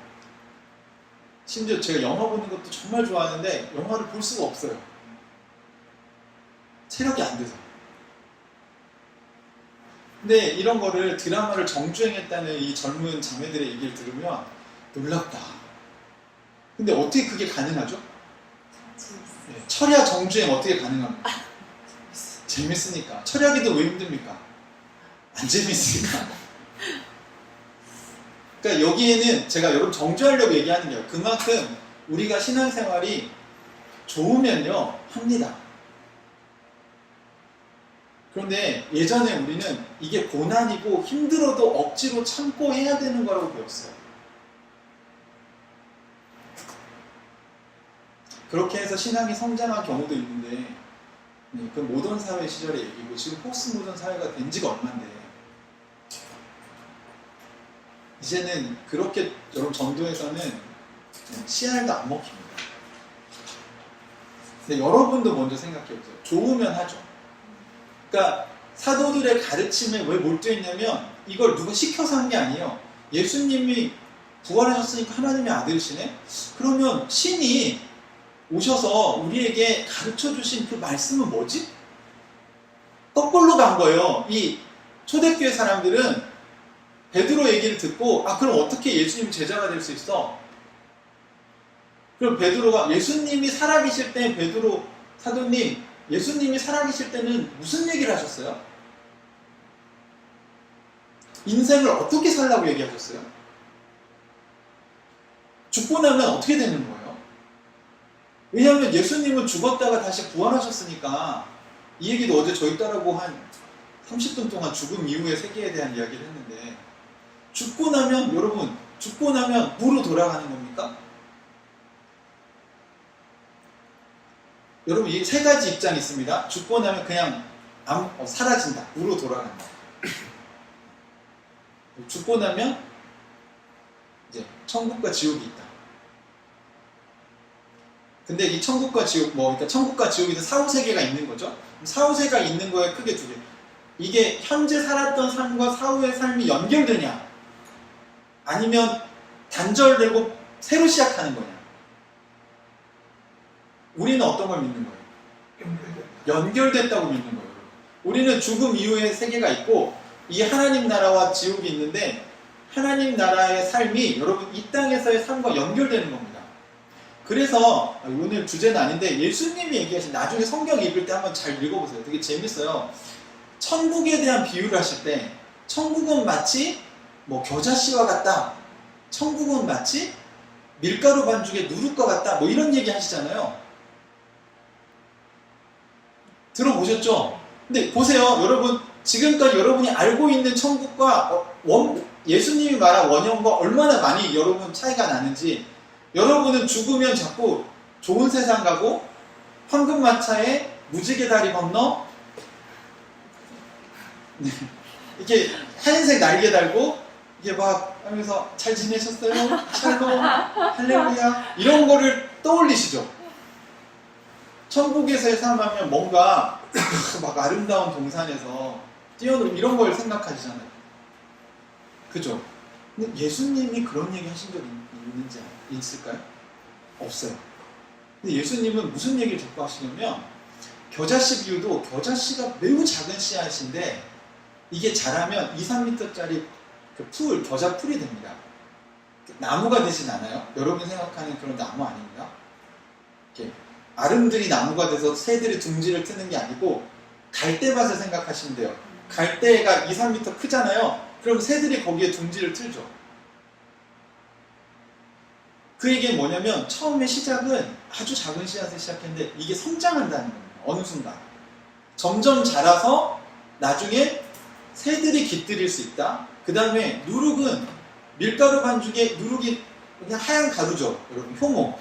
S1: 심지어 제가 영화 보는 것도 정말 좋아하는데 영화를 볼 수가 없어요. 체력이 안 돼서. 근데 이런 거를 드라마를 정주행했다는 이 젊은 자매들의 얘기를 들으면 놀랍다. 근데 어떻게 그게 가능하죠? 네, 철야 정주행 어떻게 가능합니까? 재밌으니까. 철야기도 왜 힘듭니까? 안 재밌으니까. 그러니까 여기에는 제가 여러분 정주하려고 얘기하는 게요. 그만큼 우리가 신앙생활이 좋으면요 합니다. 그런데 예전에 우리는 이게 고난이고 힘들어도 억지로 참고 해야 되는 거라고 배웠어요. 그렇게 해서 신앙이 성장한 경우도 있는데 그 모던 사회 시절의 얘기고 지금 포스트 모던 사회가 된 지가 얼만데 이제는 그렇게 여러분 전도에서는 씨알도 안 먹힙니다. 근데 여러분도 먼저 생각해보세요. 좋으면 하죠. 그러니까 사도들의 가르침에 왜 몰두했냐면 이걸 누가 시켜서 한 게 아니에요. 예수님이 부활하셨으니까 하나님의 아들이시네? 그러면 신이 오셔서 우리에게 가르쳐주신 그 말씀은 뭐지? 거꾸로 간 거예요. 이 초대교회 사람들은 베드로 얘기를 듣고 그럼 어떻게 예수님 제자가 될 수 있어? 그럼 베드로가 예수님이 살아계실 때 베드로 사도님 예수님이 살아계실 때는 무슨 얘기를 하셨어요? 인생을 어떻게 살라고 얘기하셨어요? 죽고 나면 어떻게 되는 거예요? 왜냐하면 예수님은 죽었다가 다시 부활하셨으니까 이 얘기도 어제 저희 딸하고 한 30분 동안 죽음 이후의 세계에 대한 이야기를 했는데 죽고 나면 여러분 죽고 나면 뭐로 돌아가는 겁니까? 여러분 이 세 가지 입장이 있습니다. 죽고 나면 그냥 사라진다. 무로 돌아간다. 죽고 나면 이제 천국과 지옥이 있다. 근데 이 천국과 지옥 그러니까 천국과 지옥에서 사후세계가 있는 거죠. 사후세계가 있는 거에 크게 두 개. 이게 현재 살았던 삶과 사후의 삶이 연결되냐? 아니면 단절되고 새로 시작하는 거냐? 우리는 어떤 걸 믿는 거예요? 연결됐다고 믿는 거예요. 우리는 죽음 이후의 세계가 있고 이 하나님 나라와 지옥이 있는데 하나님 나라의 삶이 여러분 이 땅에서의 삶과 연결되는 겁니다. 그래서 오늘 주제는 아닌데 예수님이 얘기하신 나중에 성경 읽을 때 한번 잘 읽어보세요. 되게 재밌어요. 천국에 대한 비유를 하실 때 천국은 마치 겨자씨와 같다. 천국은 마치 밀가루 반죽에 누를 것 같다 뭐 이런 얘기 하시잖아요. 들어보셨죠? 근데 보세요 여러분, 지금까지 여러분이 알고 있는 천국과 예수님이 말한 원형과 얼마나 많이 여러분 차이가 나는지. 여러분은 죽으면 자꾸 좋은 세상 가고 황금마차에 무지개 다리 건너 이렇게 하얀색 날개 달고 이게 막 하면서 잘 지내셨어요? 샬롬, 할렐루야 이런 거를 떠올리시죠? 천국에서의 삶하면 뭔가 막 아름다운 동산에서 뛰어놀 이런 걸 생각하시잖아요. 그죠? 근데 예수님이 그런 얘기 하신 적이 있는지 있을까요? 없어요. 근데 예수님은 무슨 얘기를 자꾸 하시냐면 겨자씨 비유도 겨자씨가 매우 작은 씨앗인데 이게 자라면 2, 3m짜리 그 겨자 풀이 됩니다. 나무가 되진 않아요. 여러분이 생각하는 그런 나무 아닙니다. 이렇게 아름드리 나무가 돼서 새들이 둥지를 트는 게 아니고 갈대밭을 생각하시면 돼요. 갈대가 2, 3m 크잖아요. 그럼 새들이 거기에 둥지를 틀죠. 그 얘기는 뭐냐면 처음에 시작은 아주 작은 씨앗을 시작했는데 이게 성장한다는 겁니다. 어느 순간 점점 자라서 나중에 새들이 깃들일 수 있다. 그 다음에 누룩은 밀가루 반죽에 누룩이 그냥 하얀 가루죠. 여러분 효모,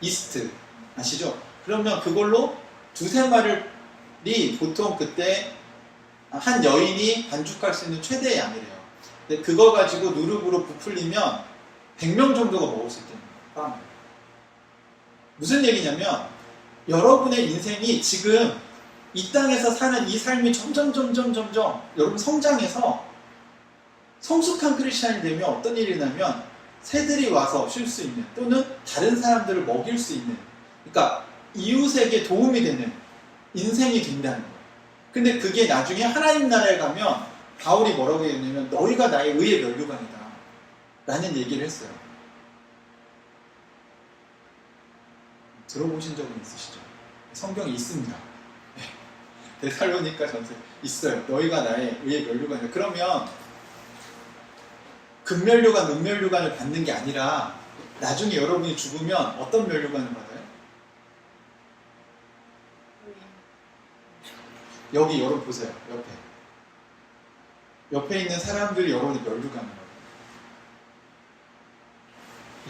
S1: 이스트 아시죠? 그러면 그걸로 두세 마리이 보통 그때 한 여인이 반죽할 수 있는 최대의 양이래요. 근데 그거 가지고 누룩으로 부풀리면 100명 정도가 먹을 수 있대요. 빵을. 무슨 얘기냐면 여러분의 인생이 지금 이 땅에서 사는 이 삶이 점점 여러분 성장해서 성숙한 크리스찬이 되면 어떤 일이 나면 새들이 와서 쉴 수 있는 또는 다른 사람들을 먹일 수 있는, 그러니까 이웃에게 도움이 되는 인생이 된다는 거예요. 근데 그게 나중에 하나님 나라에 가면 바울이 뭐라고 했냐면 너희가 나의 의의 면류관이다 라는 얘기를 했어요. 들어보신 적은 있으시죠? 성경에 있습니다. 데살로니가 전서 있어요. 너희가 나의 의의 면류관이다. 그러면 금면류관, 은면류관을 받는 게 아니라 나중에 여러분이 죽으면 어떤 면류관을 받아요? 여기 여러분 보세요. 옆에 있는 사람들이 여러분의 면류관을 받아요.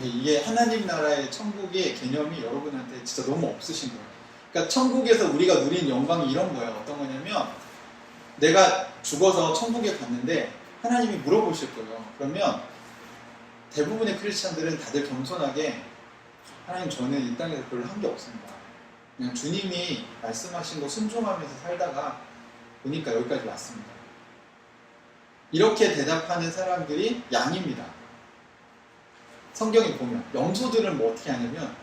S1: 이게 하나님 나라의 천국의 개념이 여러분한테 진짜 너무 없으신 거예요. 그러니까 천국에서 우리가 누린 영광이 이런 거예요. 어떤 거냐면 내가 죽어서 천국에 갔는데 하나님이 물어보실 거예요. 그러면 대부분의 크리스찬들은 다들 겸손하게 하나님 저는 이 땅에서 별로 한 게 없습니다. 그냥 주님이 말씀하신 거 순종하면서 살다가 보니까 여기까지 왔습니다. 이렇게 대답하는 사람들이 양입니다. 성경에 보면 영소들은 뭐 어떻게 하냐면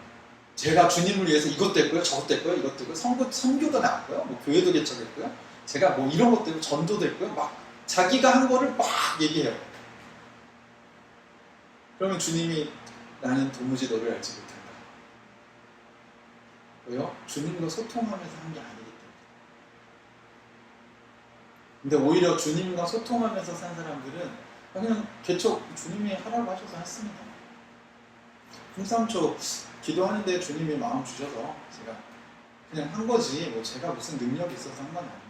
S1: 제가 주님을 위해서 이것도 했고요, 저것도 했고요, 이것도 했고요, 선교도 나왔고요, 뭐 교회도 개척했고요, 제가 뭐 이런 것도 했고 전도도 했고요, 막 자기가 한 거를 막 얘기해요. 그러면 주님이 나는 도무지 너를 알지 못한다. 왜요? 주님과 소통하면서 한 게 아니기 때문에. 근데 오히려 주님과 소통하면서 산 사람들은 그냥 개척 주님이 하라고 하셔서 했습니다. hum상초 기도하는데 주님이 마음 주셔서 제가 그냥 한 거지 뭐 제가 무슨 능력이 있어서 한 건 아닙니다.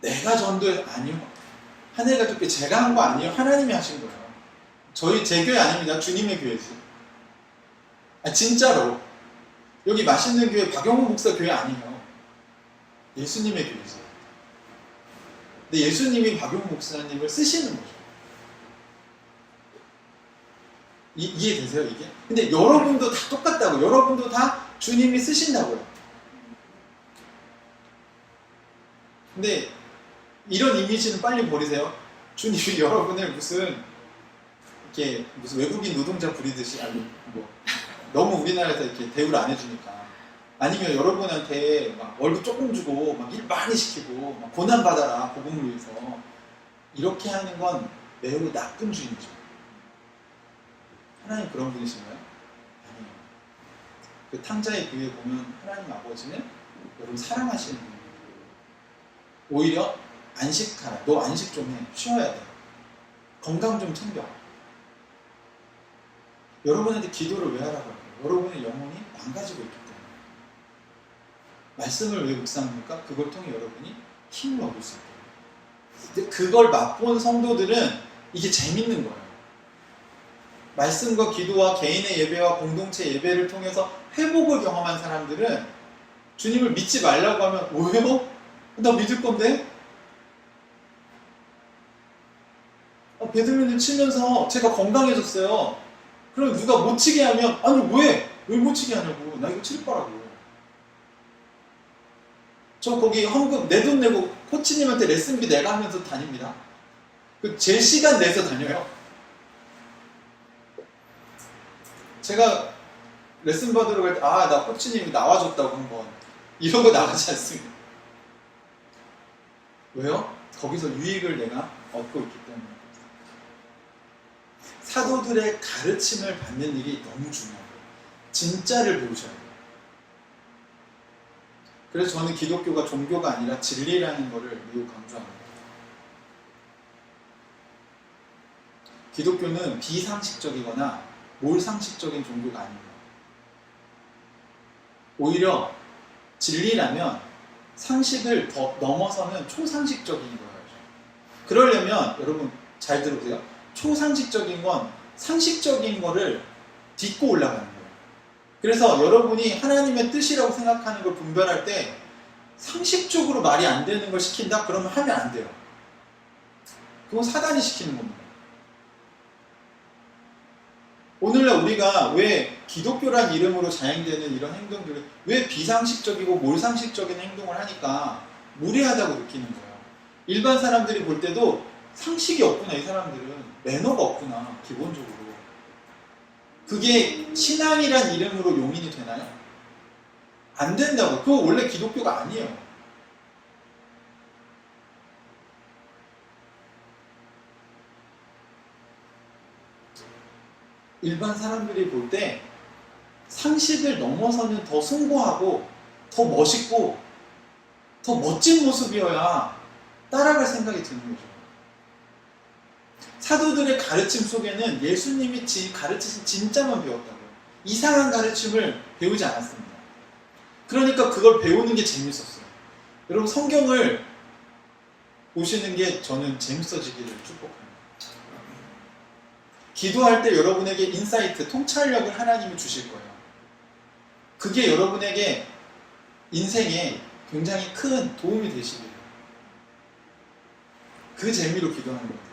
S1: 내가 아니요. 하늘과 듣게 제가 한 거 아니에요. 하나님이 하신 거예요. 제 교회 아닙니다. 주님의 교회지. 진짜로 여기 맛있는 교회 박영호 목사 교회 아니에요. 예수님의 교회지. 근데 예수님이 박영호 목사님을 쓰시는 거죠. 이해되세요 이게? 근데 여러분도 다 똑같다고. 여러분도 다 주님이 쓰신다고요. 근데 이런 이미지는 빨리 버리세요. 주님이 여러분을 무슨 외국인 노동자 부리듯이 너무 우리나라에서 이렇게 대우를 안 해주니까, 아니면 여러분한테 막 월급 조금 주고 막 일 많이 시키고 막 고난 받아라 복음을 위해서 이렇게 하는 건 매우 나쁜 주인이죠. 하나님 그런 분이신가요? 아니에요. 그 탕자의 교회에 보면 하나님 아버지는 여러분 사랑하시는 분이에요. 오히려 안식하라. 너 안식 좀 해. 쉬어야 돼. 건강 좀 챙겨. 여러분한테 기도를 왜 하라고 할까요? 여러분의 영혼이 망가지고 있기 때문에. 말씀을 왜 묵상합니까? 그걸 통해 여러분이 힘을 얻을 수 있어요. 근데 그걸 맛본 성도들은 이게 재밌는 거예요. 말씀과 기도와 개인의 예배와 공동체 예배를 통해서 회복을 경험한 사람들은 주님을 믿지 말라고 하면 왜요? 나 믿을 건데? 배드민턴 치면서 제가 건강해졌어요. 그럼 누가 못 치게 하면 아니 왜? 왜 못 치게 하냐고. 나 이거 칠 거라고. 저 거기 헌금 내 돈 내고 코치님한테 레슨비 내가 하면서 다닙니다. 제 시간 내서 다녀요. 제가 레슨 받으러 갈 때 나 코치님이 나와줬다고 한번 이러고 나가지 않습니다. 왜요? 거기서 유익을 내가 얻고 있기 때문에. 사도들의 가르침을 받는 일이 너무 중요해요. 진짜를 배우셔야 돼요. 그래서 저는 기독교가 종교가 아니라 진리라는 것을 매우 강조합니다. 기독교는 비상식적이거나 몰상식적인 종교가 아닙니다. 오히려 진리라면 상식을 더 넘어서는 초상식적인 거예요. 그러려면 여러분 잘 들어보세요. 초상식적인 건 상식적인 거를 딛고 올라가는 거예요. 그래서 여러분이 하나님의 뜻이라고 생각하는 걸 분별할 때 상식적으로 말이 안 되는 걸 시킨다? 그러면 하면 안 돼요. 그건 사단이 시키는 겁니다. 오늘날 우리가 왜 기독교란 이름으로 자행되는 이런 행동들을 왜 비상식적이고 몰상식적인 행동을 하니까 무례하다고 느끼는 거예요. 일반 사람들이 볼 때도 상식이 없구나. 이 사람들은 매너가 없구나. 기본적으로. 그게 신앙이란 이름으로 용인이 되나요? 안 된다고. 그거 원래 기독교가 아니에요. 일반 사람들이 볼 때 상식을 넘어서는 더 숭고하고 더 멋있고 더 멋진 모습이어야 따라갈 생각이 드는 거죠. 사도들의 가르침 속에는 예수님이 가르치신 진짜만 배웠다고요. 이상한 가르침을 배우지 않았습니다. 그러니까 그걸 배우는 게 재밌었어요. 여러분 성경을 보시는 게 저는 재밌어지기를 축복합니다. 기도할 때 여러분에게 인사이트, 통찰력을 하나님이 주실 거예요. 그게 여러분에게 인생에 굉장히 큰 도움이 되시길. 그 재미로 기도하는 거예요.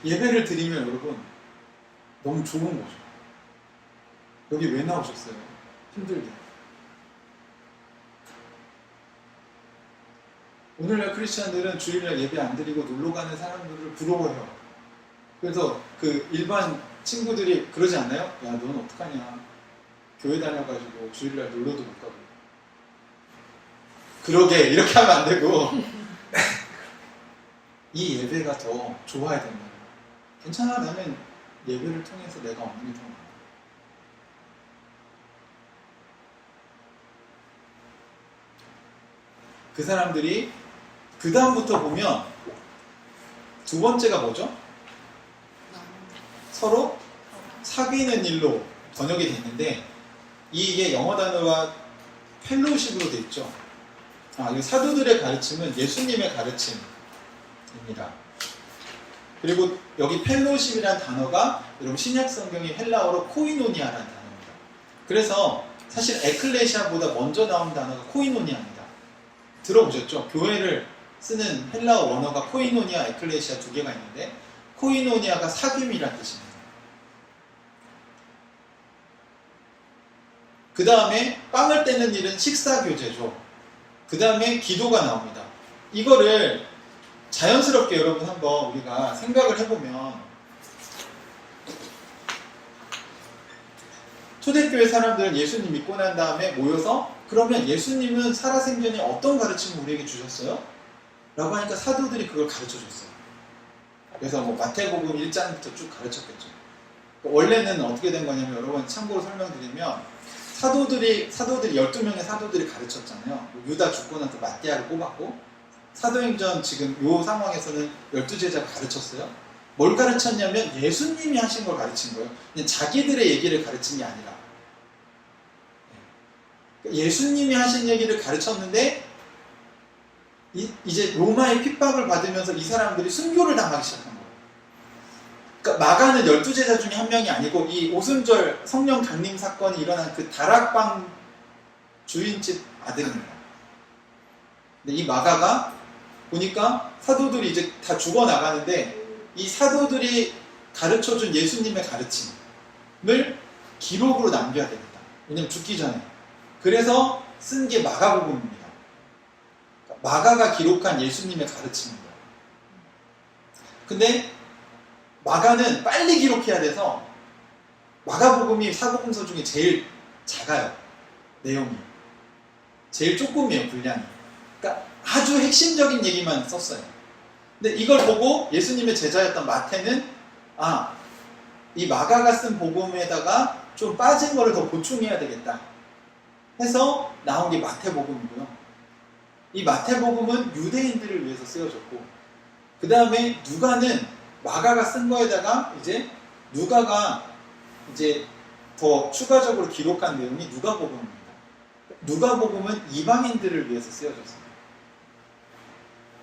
S1: 예배를 드리면 여러분 너무 좋은 거죠. 여기 왜 나오셨어요? 힘들게. 오늘날 크리스찬들은 주일날 예배 안 드리고 놀러 가는 사람들을 부러워해요. 그래서 그 일반 친구들이 그러지 않나요? 야, 넌 어떡하냐. 교회 다녀가지고 주일날 놀러도 못 가고. 그러게, 이렇게 하면 안 되고. 이 예배가 더 좋아야 된다. 괜찮아, 나는 예배를 통해서 내가 얻는 게 더 많아. 그 사람들이 그 다음부터 보면 두 번째가 뭐죠? 서로 사귀는 일로 번역이 됐는데 이게 영어 단어가 펠로우십으로 돼 있죠. 이 사도들의 가르침은 예수님의 가르침입니다. 그리고 여기 펠로우십이라는 단어가 여러분 신약 성경의 헬라어로 코이노니아라는 단어입니다. 그래서 사실 에클레시아보다 먼저 나온 단어가 코이노니아입니다. 들어보셨죠? 교회를 쓰는 헬라어 원어가 코이노니아, 에클레시아 두 개가 있는데 코이노니아가 사귐이라는 뜻입니다. 그 다음에 빵을 떼는 일은 식사교제죠. 그 다음에 기도가 나옵니다. 이거를 자연스럽게 여러분 한번 우리가 생각을 해보면 초대교회 사람들은 예수님 믿고 난 다음에 모여서 그러면 예수님은 살아생전에 어떤 가르침을 우리에게 주셨어요? 라고 하니까 사도들이 그걸 가르쳐줬어요. 그래서 마태복음 1장부터 쭉 가르쳤겠죠. 원래는 어떻게 된 거냐면 여러분 참고로 설명드리면 사도들이 12명의 사도들이 가르쳤잖아요. 유다 죽고 나서 마띠아를 뽑았고 사도행전 지금 이 상황에서는 12제자가 가르쳤어요. 뭘 가르쳤냐면 예수님이 하신 걸 가르친 거예요. 그냥 자기들의 얘기를 가르친 게 아니라. 예수님이 하신 얘기를 가르쳤는데 이제 로마의 핍박을 받으면서 이 사람들이 순교를 당하기 시작한 거예요. 그러니까 마가는 12제자 중에 한 명이 아니고 이 오순절 성령 강림 사건이 일어난 그 다락방 주인집 아들입니다. 근데 이 마가가 보니까 사도들이 이제 다 죽어나가는데 이 사도들이 가르쳐준 예수님의 가르침을 기록으로 남겨야 되겠다. 왜냐면 죽기 전에. 그래서 쓴 게 마가복음입니다. 마가가 기록한 예수님의 가르침입니다. 근데 마가는 빨리 기록해야 돼서 마가복음이 사복음서 중에 제일 작아요. 내용이. 제일 조금이에요, 분량이. 그러니까 아주 핵심적인 얘기만 썼어요. 근데 이걸 보고 예수님의 제자였던 마태는 이 마가가 쓴 복음에다가 좀 빠진 거를 더 보충해야 되겠다 해서 나온 게 마태복음이고요. 이 마태복음은 유대인들을 위해서 쓰여졌고 그 다음에 누가는 마가가 쓴 거에다가 이제 누가가 이제 더 추가적으로 기록한 내용이 누가복음입니다. 누가복음은 이방인들을 위해서 쓰여졌습니다.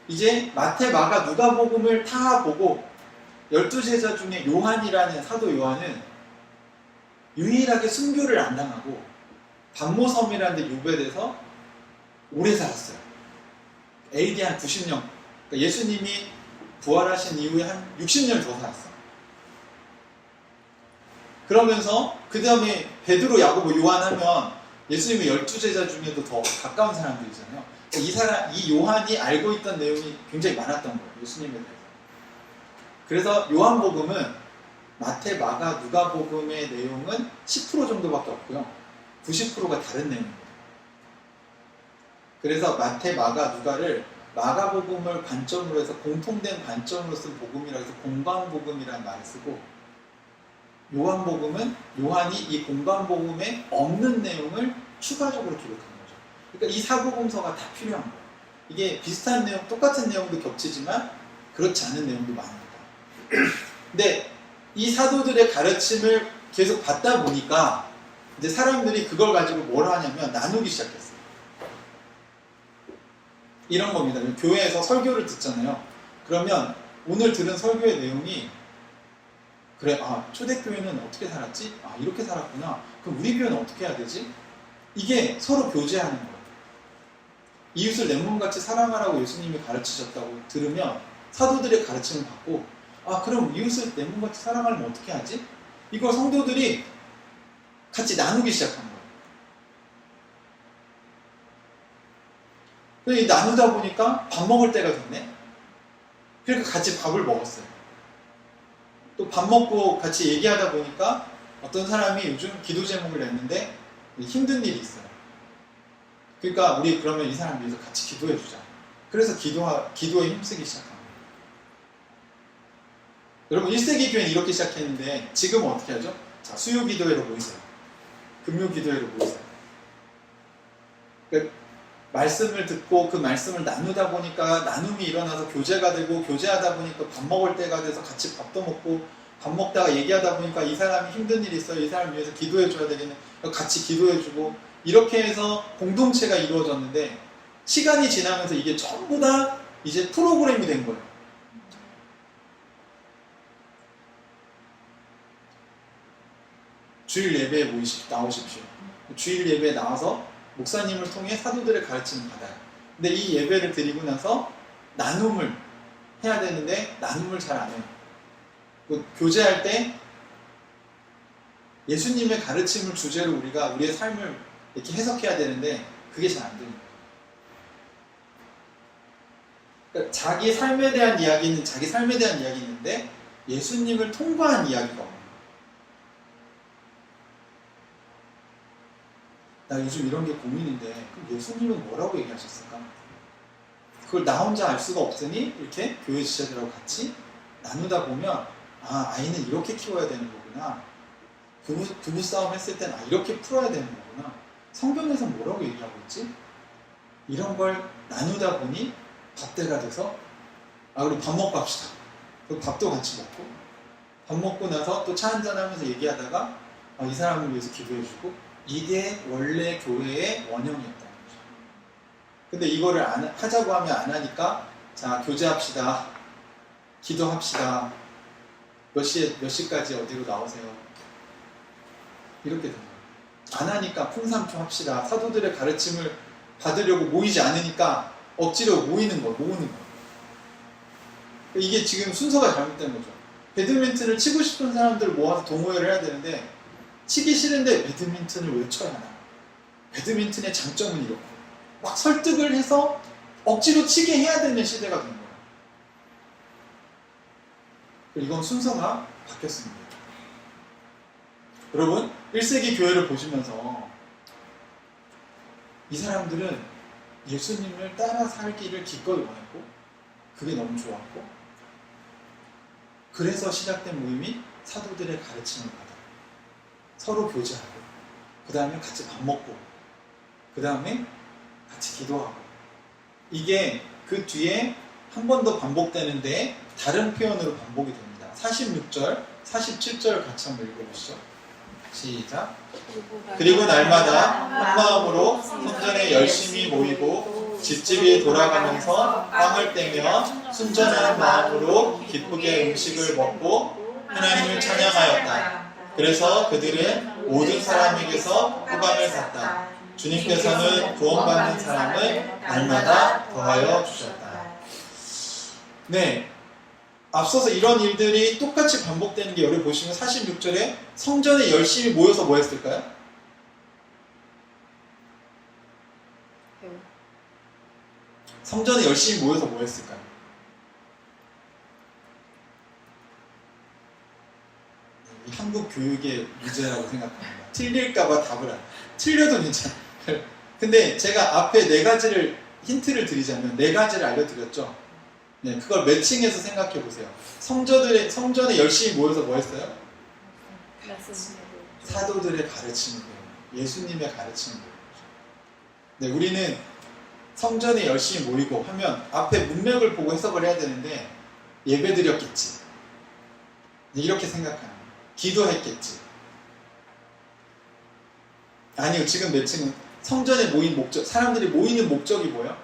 S1: 이제 마태, 마가, 누가복음을 다 보고 12제자 중에 요한이라는 사도 요한은 유일하게 순교를 안 당하고 반모섬이라는 데 유배돼서 오래 살았어요. AD 한 90년. 그러니까 예수님이 부활하신 이후에 한 60년 더 살았어요. 그러면서 그 다음에 베드로, 야고보, 요한 하면 예수님의 12제자 중에도 더 가까운 사람들이잖아요. 이 요한이 알고 있던 내용이 굉장히 많았던 거예요. 예수님에 대해서. 그래서 요한복음은 마태, 마가, 누가복음의 내용은 10% 정도밖에 없고요. 90%가 다른 내용입니다. 그래서 마태, 마가, 누가를 마가복음을 관점으로 해서 공통된 관점으로 쓴 복음이라 해서 공관복음이라는 말을 쓰고 요한복음은 요한이 이 공관복음에 없는 내용을 추가적으로 기록한 거죠. 그러니까 이 사복음서가 다 필요한 거예요. 이게 비슷한 내용, 똑같은 내용도 겹치지만 그렇지 않은 내용도 많습니다. 근데 이 사도들의 가르침을 계속 받다 보니까 이제 사람들이 그걸 가지고 뭘 하냐면 나누기 시작했어요. 이런 겁니다. 교회에서 설교를 듣잖아요. 그러면 오늘 들은 설교의 내용이 그래, 초대교회는 어떻게 살았지? 이렇게 살았구나. 그럼 우리 교회는 어떻게 해야 되지? 이게 서로 교제하는 거예요. 이웃을 내 몸같이 사랑하라고 예수님이 가르치셨다고 들으면 사도들의 가르침을 받고 그럼 이웃을 내 몸같이 사랑하려면 어떻게 하지? 이걸 성도들이 같이 나누기 시작한 거예요. 그래서 나누다 보니까 밥 먹을 때가 됐네? 그러니까 같이 밥을 먹었어요. 또 밥 먹고 같이 얘기하다 보니까 어떤 사람이 요즘 기도 제목을 냈는데 힘든 일이 있어요. 그러니까 우리 그러면 이 사람 위해서 같이 기도해주자. 그래서 기도에 힘쓰기 시작한 거예요. 여러분 1세기 교회는 이렇게 시작했는데 지금은 어떻게 하죠? 자, 수요 기도회로 모이세요. 금요 기도회로 모이세요. 그러니까 말씀을 듣고 그 말씀을 나누다 보니까 나눔이 일어나서 교제가 되고 교제하다 보니까 밥 먹을 때가 돼서 같이 밥도 먹고 밥 먹다가 얘기하다 보니까 이 사람이 힘든 일이 있어요. 이 사람 위해서 기도해 줘야 되겠네. 같이 기도해 주고 이렇게 해서 공동체가 이루어졌는데 시간이 지나면서 이게 전부 다 이제 프로그램이 된 거예요. 주일 예배에 나오십시오. 주일 예배에 나와서 목사님을 통해 사도들의 가르침을 받아요. 근데 이 예배를 드리고 나서 나눔을 해야 되는데 나눔을 잘 안 해요. 교제할 때 예수님의 가르침을 주제로 우리가 우리의 삶을 이렇게 해석해야 되는데 그게 잘 안 됩니다. 그러니까 자기 삶에 대한 이야기는 자기 삶에 대한 이야기인데 예수님을 통과한 이야기가 없는 거예요. 나 요즘 이런 게 고민인데 그럼 예수님은 뭐라고 얘기하셨을까? 그걸 나 혼자 알 수가 없으니 이렇게 교회 지체들하고 같이 나누다 보면 아이는 이렇게 키워야 되는 거구나. 부부 싸움 했을 땐 이렇게 풀어야 되는 거구나. 성경에서 뭐라고 얘기하고 있지? 이런 걸 나누다 보니 밥때가 돼서 그럼 밥 먹고 합시다. 그 밥도 같이 먹고 밥 먹고 나서 또 차 한잔 하면서 얘기하다가 이 사람을 위해서 기도해주고 이게 원래 교회의 원형이었다는 거죠. 근데 이거를 하자고 하면 안 하니까 자 교제합시다. 기도합시다. 몇 시까지 어디로 나오세요. 이렇게 된 거예요. 안 하니까 풍삼초 합시다. 사도들의 가르침을 받으려고 모이지 않으니까 억지로 모으는 거예요. 이게 지금 순서가 잘못된 거죠. 배드민턴을 치고 싶은 사람들을 모아서 동호회를 해야 되는데 치기 싫은데 배드민턴을 왜 쳐야 하나? 배드민턴의 장점은 이렇고 막 설득을 해서 억지로 치게 해야 되는 시대가 된 거예요. 이건 순서가 바뀌었습니다. 여러분 1세기 교회를 보시면서 이 사람들은 예수님을 따라 살기를 기꺼이 원했고 그게 너무 좋았고 그래서 시작된 모임이 사도들의 가르침을 받아 서로 교제하고 그 다음에 같이 밥 먹고 그 다음에 같이 기도하고 이게 그 뒤에 한 번 더 반복되는데 다른 표현으로 반복이 됩니다. 46절, 47절 같이 한번 읽어보시죠. 시작. 그리고 날마다 한 마음으로 성전에 열심히 모이고 집집이 돌아가면서 빵을 떼며 순전한 마음으로 기쁘게 음식을 먹고 하나님을 찬양하였다. 그래서 그들은 모든 사람에게서 호감을 샀다. 주님께서는 구원받는 사람을 날마다 더하여 주셨다. 네, 앞서서 이런 일들이 똑같이 반복되는 게 여기 보시면 46절에 성전에 열심히 모여서 뭐 했을까요? 성전에 열심히 모여서 뭐 했을까요? 이 한국 교육의 문제라고 생각합니다. 틀릴까봐 답을 틀려도 괜찮아요. 근데 제가 앞에 네 가지를 힌트를 드리자면 네 가지를 알려드렸죠. 네, 그걸 매칭해서 생각해 보세요. 성전에 열심히 모여서 뭐 했어요? 사도들의 가르침을 배워요. 예수님의 가르침을 배워요. 네, 우리는 성전에 열심히 모이고 하면 앞에 문맥을 보고 해석을 해야 되는데 예배 드렸겠지. 네, 이렇게 생각하는 거예요. 기도했겠지. 아니요, 지금 매칭은 성전에 모인 목적, 사람들이 모이는 목적이 뭐예요?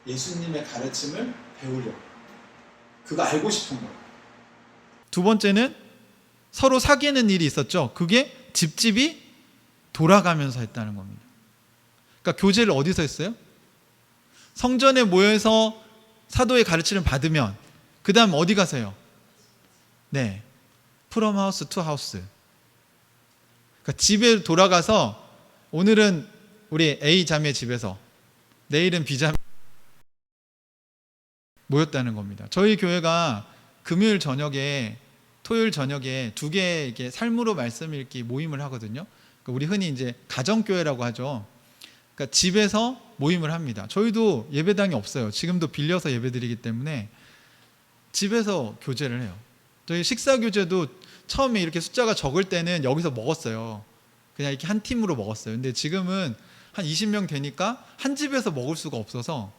S1: 예수님의 가르침을 배우려고. 그거 알고 싶은 거예요. 두 번째는 서로 사귀는 일이 있었죠. 그게 집집이 돌아가면서 했다는 겁니다. 그러니까 교제를 어디서 했어요? 성전에 모여서 사도의 가르침을 받으면 그 다음 어디 가세요? 네, from house to house. 그러니까 집에 돌아가서 오늘은 우리 A 자매 집에서 내일은 B 자매 모였다는 겁니다. 저희 교회가 금요일 저녁에 토요일 저녁에 두 개의 이렇게 삶으로 말씀 읽기 모임을 하거든요. 그러니까 우리 흔히 이제 가정교회라고 하죠. 그러니까 집에서 모임을 합니다. 저희도 예배당이 없어요. 지금도 빌려서 예배드리기 때문에 집에서 교제를 해요. 저희 식사 교제도 처음에 이렇게 숫자가 적을 때는 여기서 먹었어요. 그냥 이렇게 한 팀으로 먹었어요. 근데 지금은 한 20명 되니까 한 집에서 먹을 수가 없어서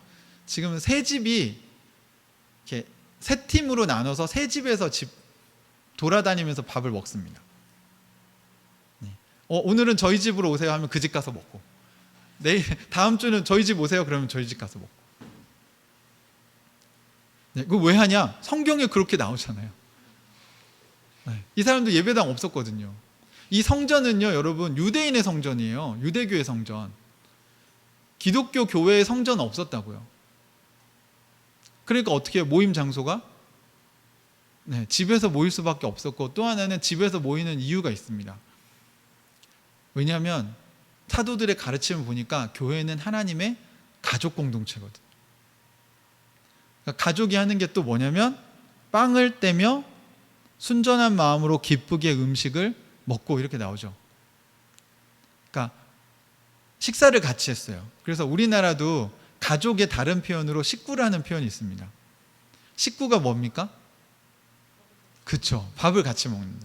S1: 지금은 세 집이 이렇게 세 팀으로 나눠서 세 집에서 집 돌아다니면서 밥을 먹습니다. 네. 오늘은 저희 집으로 오세요 하면 그 집 가서 먹고, 내일 다음 주는 저희 집 오세요 그러면 저희 집 가서 먹고. 네. 그거 왜 하냐? 성경에 그렇게 나오잖아요. 네. 이 사람도 예배당 없었거든요. 이 성전은요, 여러분, 유대인의 성전이에요. 유대교의 성전. 기독교 교회의 성전은 없었다고요. 그러니까 어떻게 해요? 모임 장소가? 네, 집에서 모일 수밖에 없었고, 또 하나는 집에서 모이는 이유가 있습니다. 왜냐하면 사도들의 가르침을 보니까 교회는 하나님의 가족 공동체거든요. 그러니까 가족이 하는 게 또 뭐냐면 빵을 떼며 순전한 마음으로 기쁘게 음식을 먹고, 이렇게 나오죠. 그러니까 식사를 같이 했어요. 그래서 우리나라도 가족의 다른 표현으로 식구라는 표현이 있습니다. 식구가 뭡니까? 그쵸, 밥을 같이 먹는.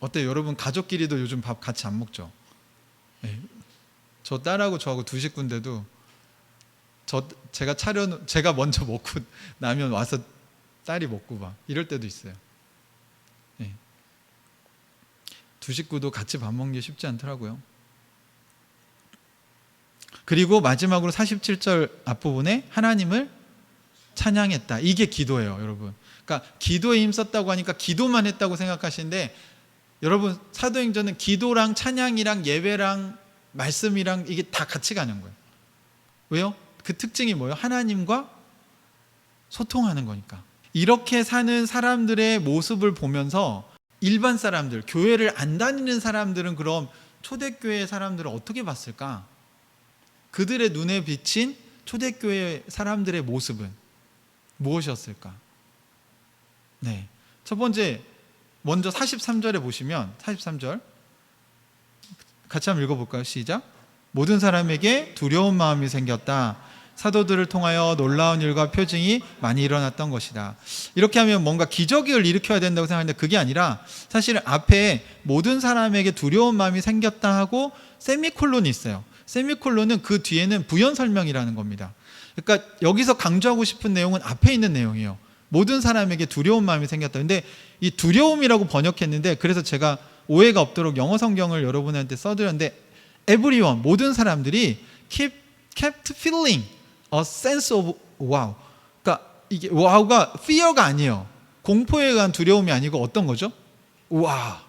S1: 어때요? 여러분 가족끼리도 요즘 밥 같이 안 먹죠? 네. 저 딸하고 저하고 두 식구인데도 제가 먼저 먹고 나면 와서 딸이 먹고 막 이럴 때도 있어요. 네. 두 식구도 같이 밥 먹는 게 쉽지 않더라고요. 그리고 마지막으로 47절 앞부분에 하나님을 찬양했다. 이게 기도예요, 여러분. 그러니까 기도에 힘썼다고 하니까 기도만 했다고 생각하시는데, 여러분 사도행전은 기도랑 찬양이랑 예배랑 말씀이랑 이게 다 같이 가는 거예요. 왜요? 그 특징이 뭐예요? 하나님과 소통하는 거니까. 이렇게 사는 사람들의 모습을 보면서 일반 사람들, 교회를 안 다니는 사람들은 그럼 초대교회 사람들을 어떻게 봤을까? 그들의 눈에 비친 초대교회 사람들의 모습은 무엇이었을까? 네. 첫 번째, 먼저 43절에 보시면, 43절 같이 한번 읽어볼까요? 시작. 모든 사람에게 두려운 마음이 생겼다. 사도들을 통하여 놀라운 일과 표징이 많이 일어났던 것이다. 이렇게 하면 뭔가 기적을 일으켜야 된다고 생각하는데 그게 아니라, 사실 앞에 모든 사람에게 두려운 마음이 생겼다 하고 세미콜론이 있어요. 세미콜론은 그 뒤에는 부연 설명이라는 겁니다. 그러니까 여기서 강조하고 싶은 내용은 앞에 있는 내용이에요. 모든 사람에게 두려운 마음이 생겼다. 근데 이 두려움이라고 번역했는데, 그래서 제가 오해가 없도록 영어 성경을 여러분한테 써드렸는데, everyone, 모든 사람들이 kept feeling a sense of wow. 그러니까 이게 wow가 fear가 아니에요. 공포에 의한 두려움이 아니고 어떤 거죠? 와,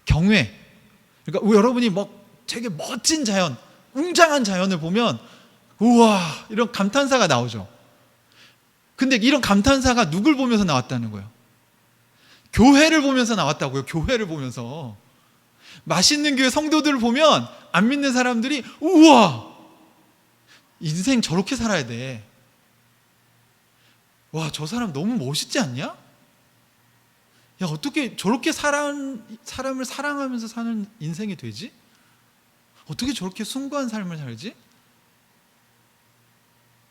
S1: 경외. 그러니까 여러분이 되게 멋진 자연, 웅장한 자연을 보면 우와, 이런 감탄사가 나오죠. 근데 이런 감탄사가 누굴 보면서 나왔다는 거예요? 교회를 보면서 나왔다고요. 교회를 보면서. 맛있는 교회 성도들을 보면 안 믿는 사람들이 우와, 인생 저렇게 살아야 돼. 와, 저 사람 너무 멋있지 않냐? 야, 어떻게 저렇게 사람을 사랑하면서 사는 인생이 되지? 어떻게 저렇게 숭고한 삶을 살지?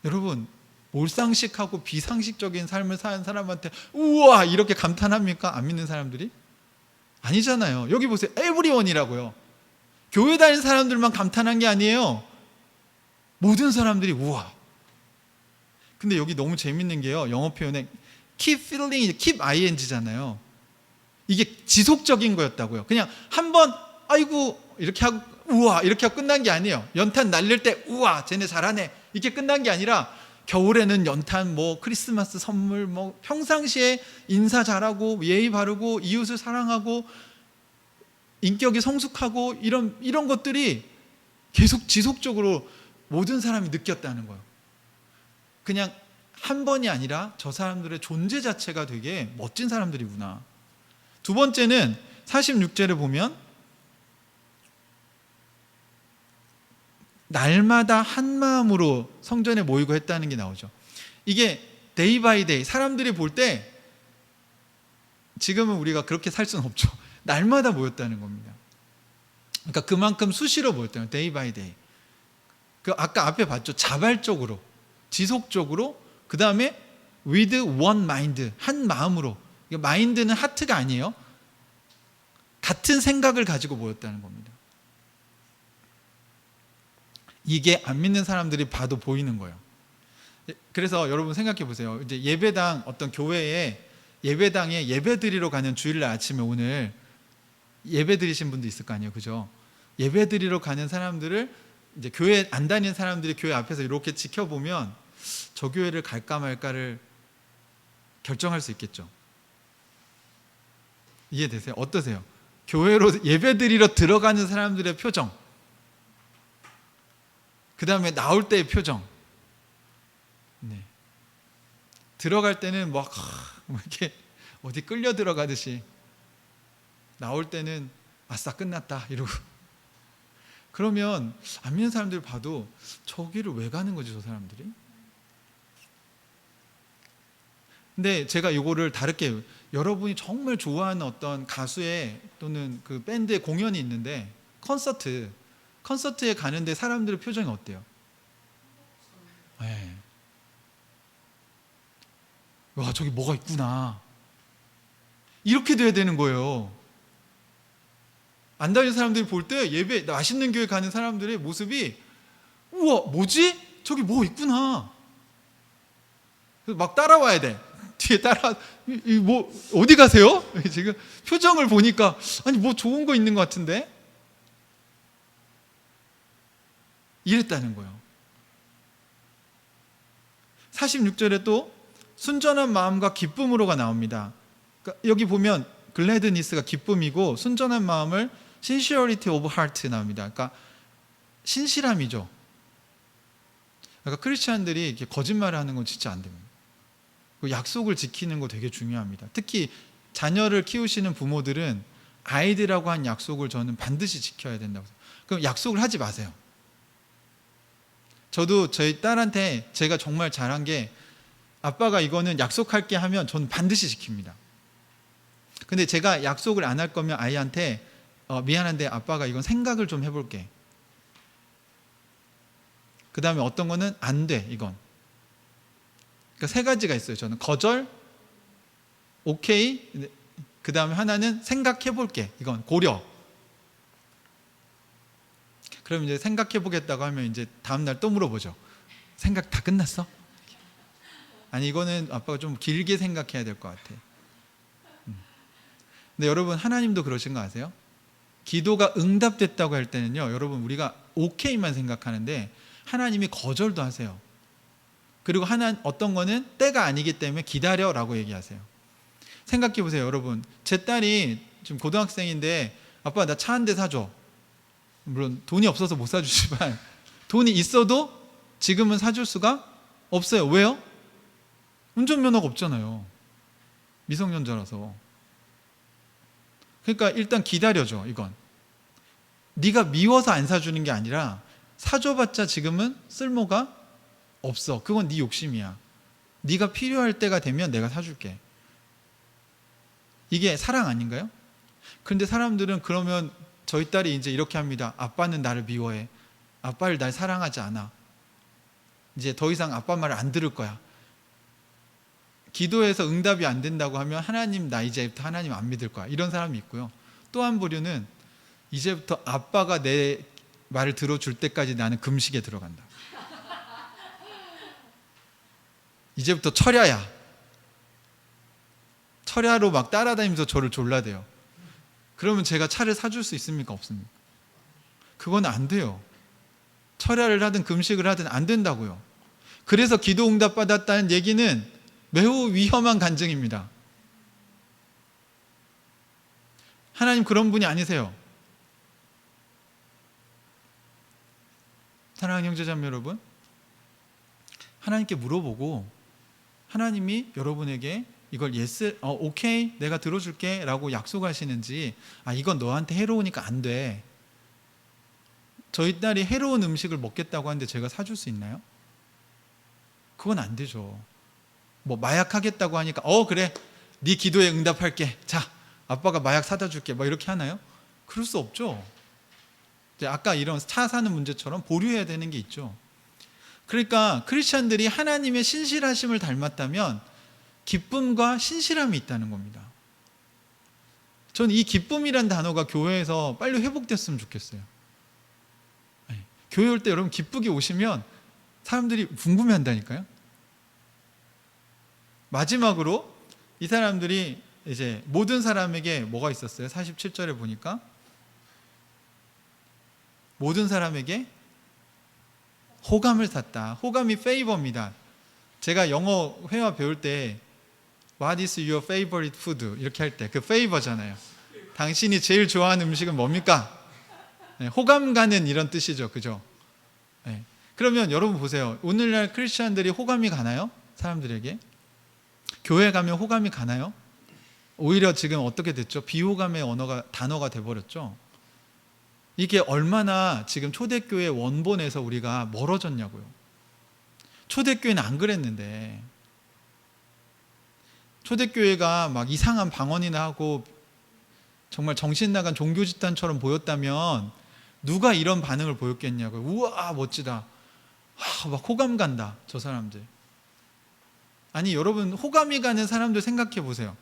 S1: 여러분, 몰상식하고 비상식적인 삶을 사는 사람한테 우와 이렇게 감탄합니까? 안 믿는 사람들이? 아니잖아요. 여기 보세요. 에브리원이라고요. 교회 다니는 사람들만 감탄한 게 아니에요. 모든 사람들이 우와. 근데 여기 너무 재밌는 게요, 영어 표현에 keep feeling, keep ing잖아요. 이게 지속적인 거였다고요. 그냥 한번 아이고 이렇게 하고 우와 이렇게 하고 끝난 게 아니에요. 연탄 날릴 때 우와 쟤네 잘하네 이렇게 끝난 게 아니라, 겨울에는 연탄, 크리스마스 선물, 평상시에 인사 잘하고 예의 바르고 이웃을 사랑하고 인격이 성숙하고 이런 것들이 계속 지속적으로 모든 사람이 느꼈다는 거예요. 그냥 한 번이 아니라 저 사람들의 존재 자체가 되게 멋진 사람들이구나. 두 번째는 46절에 보면 날마다 한 마음으로 성전에 모이고 했다는 게 나오죠. 이게 데이 바이 데이, 사람들이 볼 때 지금은 우리가 그렇게 살 수는 없죠. 날마다 모였다는 겁니다. 그러니까 그만큼 수시로 모였다는, 데이 바이 데이. 그 아까 앞에 봤죠. 자발적으로, 지속적으로, 그 다음에 with one mind, 한 마음으로. 마인드는 하트가 아니에요. 같은 생각을 가지고 모였다는 겁니다. 이게 안 믿는 사람들이 봐도 보이는 거예요. 그래서 여러분 생각해 보세요. 이제 예배당, 어떤 교회에 예배당에 예배 드리러 가는 주일날 아침에 오늘 예배 드리신 분도 있을 거 아니에요, 그죠? 예배 드리러 가는 사람들을 이제 교회 안 다니는 사람들이 교회 앞에서 이렇게 지켜보면 저 교회를 갈까 말까를 결정할 수 있겠죠. 이해되세요? 어떠세요? 교회로 예배 드리러 들어가는 사람들의 표정, 그 다음에 나올 때의 표정. 네. 들어갈 때는 이렇게 어디 끌려 들어가듯이, 나올 때는 아싸 끝났다 이러고. 그러면 안 믿는 사람들 봐도 저기를 왜 가는 거지 저 사람들이? 근데 제가 이거를 다르게, 여러분이 정말 좋아하는 어떤 가수의 또는 그 밴드의 공연이 있는데, 콘서트에 가는데 사람들의 표정이 어때요? 네. 와, 저기 뭐가 있구나. 이렇게 돼야 되는 거예요. 안 다니는 사람들이 볼 때 예배, 맛있는 교회 가는 사람들의 모습이 우와, 뭐지? 저기 뭐 있구나. 그래서 막 따라와야 돼.
S4: 뒤에 따라 뭐 어디 가세요? 지금 표정을 보니까 아니 뭐 좋은 거 있는 것 같은데 이랬다는 거예요. 46절에 또 순전한 마음과 기쁨으로가 나옵니다. 그러니까 여기 보면 글래드니스가 기쁨이고 순전한 마음을 sincerity of heart 나옵니다. 그러니까 신실함이죠. 그러니까 크리스찬들이 이렇게 거짓말을 하는 건 진짜 안 됩니다. 그 약속을 지키는 거 되게 중요합니다. 특히 자녀를 키우시는 부모들은 아이들하고 한 약속을 저는 반드시 지켜야 된다고 생각해요. 그럼 약속을 하지 마세요. 저도 저희 딸한테 제가 정말 잘한 게 아빠가 이거는 약속할게 하면 저는 반드시 지킵니다. 근데 제가 약속을 안 할 거면 아이한테 미안한데 아빠가 이건 생각을 좀 해볼게. 그 다음에 어떤 거는 안 돼, 이건. 그러니까 세 가지가 있어요. 저는 거절, 오케이, 그 다음에 하나는 생각해볼게. 이건 고려. 그럼 이제 생각해보겠다고 하면 이제 다음날 또 물어보죠. 생각 다 끝났어? 아니 이거는 아빠가 좀 길게 생각해야 될 것 같아. 근데 여러분 하나님도 그러신 거 아세요? 기도가 응답됐다고 할 때는요, 여러분 우리가 오케이만 생각하는데 하나님이 거절도 하세요. 그리고 어떤 거는 때가 아니기 때문에 기다려라고 얘기하세요. 생각해 보세요, 여러분. 제 딸이 지금 고등학생인데 아빠 나 차 한 대 사줘. 물론 돈이 없어서 못 사주지만 돈이 있어도 지금은 사줄 수가 없어요. 왜요? 운전면허가 없잖아요. 미성년자라서. 그러니까 일단 기다려줘. 이건 네가 미워서 안 사주는 게 아니라 사줘봤자 지금은 쓸모가 없어. 그건 네 욕심이야. 네가 필요할 때가 되면 내가 사줄게. 이게 사랑 아닌가요? 그런데 사람들은 그러면 저희 딸이 이제 이렇게 합니다. 아빠는 나를 미워해. 아빠를 날 사랑하지 않아. 이제 더 이상 아빠 말을 안 들을 거야. 기도해서 응답이 안 된다고 하면 하나님 나 이제부터 하나님 안 믿을 거야. 이런 사람이 있고요. 또 한 부류는 이제부터 아빠가 내 말을 들어줄 때까지 나는 금식에 들어간다. 이제부터 철야야. 철야로 막 따라다니면서 저를 졸라대요. 그러면 제가 차를 사줄 수 있습니까? 없습니까? 그건 안 돼요. 철야를 하든 금식을 하든 안 된다고요. 그래서 기도 응답 받았다는 얘기는 매우 위험한 간증입니다. 하나님 그런 분이 아니세요. 사랑하는 형제자매 여러분, 하나님께 물어보고 하나님이 여러분에게 이걸 오케이 내가 들어줄게 라고 약속하시는지, 이건 너한테 해로우니까 안 돼. 저희 딸이 해로운 음식을 먹겠다고 하는데 제가 사줄 수 있나요? 그건 안 되죠. 뭐 마약 하겠다고 하니까 그래 네 기도에 응답할게. 자 아빠가 마약 사다 줄게. 뭐 이렇게 하나요? 그럴 수 없죠. 이제 아까 이런 차 사는 문제처럼 보류해야 되는 게 있죠. 그러니까 크리스찬들이 하나님의 신실하심을 닮았다면 기쁨과 신실함이 있다는 겁니다. 저는 이 기쁨이란 단어가 교회에서 빨리 회복됐으면 좋겠어요. 교회 올 때 여러분 기쁘게 오시면 사람들이 궁금해한다니까요. 마지막으로 이 사람들이 이제 모든 사람에게 뭐가 있었어요? 47절에 보니까 모든 사람에게 호감을 샀다. 호감이 favor입니다. 제가 영어 회화 배울 때 What is your favorite food? 이렇게 할 때 그 favor잖아요. 당신이 제일 좋아하는 음식은 뭡니까? 네, 호감 가는 이런 뜻이죠. 그죠? 네. 그러면 여러분 보세요. 오늘날 크리스찬들이 호감이 가나요? 사람들에게? 교회 가면 호감이 가나요? 오히려 지금 어떻게 됐죠? 비호감의 단어가 돼버렸죠. 이게 얼마나 지금 초대교회 원본에서 우리가 멀어졌냐고요. 초대교회는 안 그랬는데, 초대교회가 막 이상한 방언이나 하고 정말 정신 나간 종교 집단처럼 보였다면 누가 이런 반응을 보였겠냐고요. 우와 멋지다. 막 호감 간다 저 사람들. 아니 여러분 호감이 가는 사람들 생각해 보세요.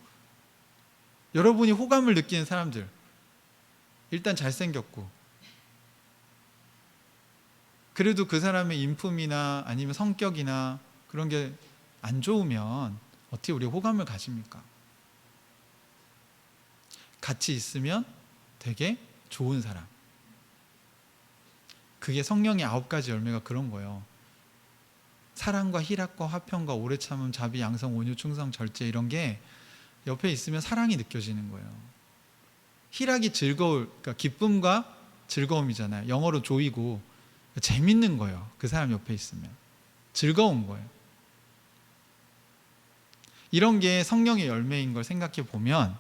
S4: 여러분이 호감을 느끼는 사람들, 일단 잘생겼고 그래도 그 사람의 인품이나 아니면 성격이나 그런 게 안 좋으면 어떻게 우리 호감을 가집니까? 같이 있으면 되게 좋은 사람. 그게 성령의 9가지 열매가 그런 거예요. 사랑과 희락과 화평과 오래 참음, 자비, 양성, 온유, 충성, 절제 이런 게 옆에 있으면 사랑이 느껴지는 거예요. 희락이 그러니까 기쁨과 즐거움이잖아요. 영어로 조이고 재밌는 거예요. 그 사람 옆에 있으면 즐거운 거예요. 이런 게 성령의 열매인 걸 생각해 보면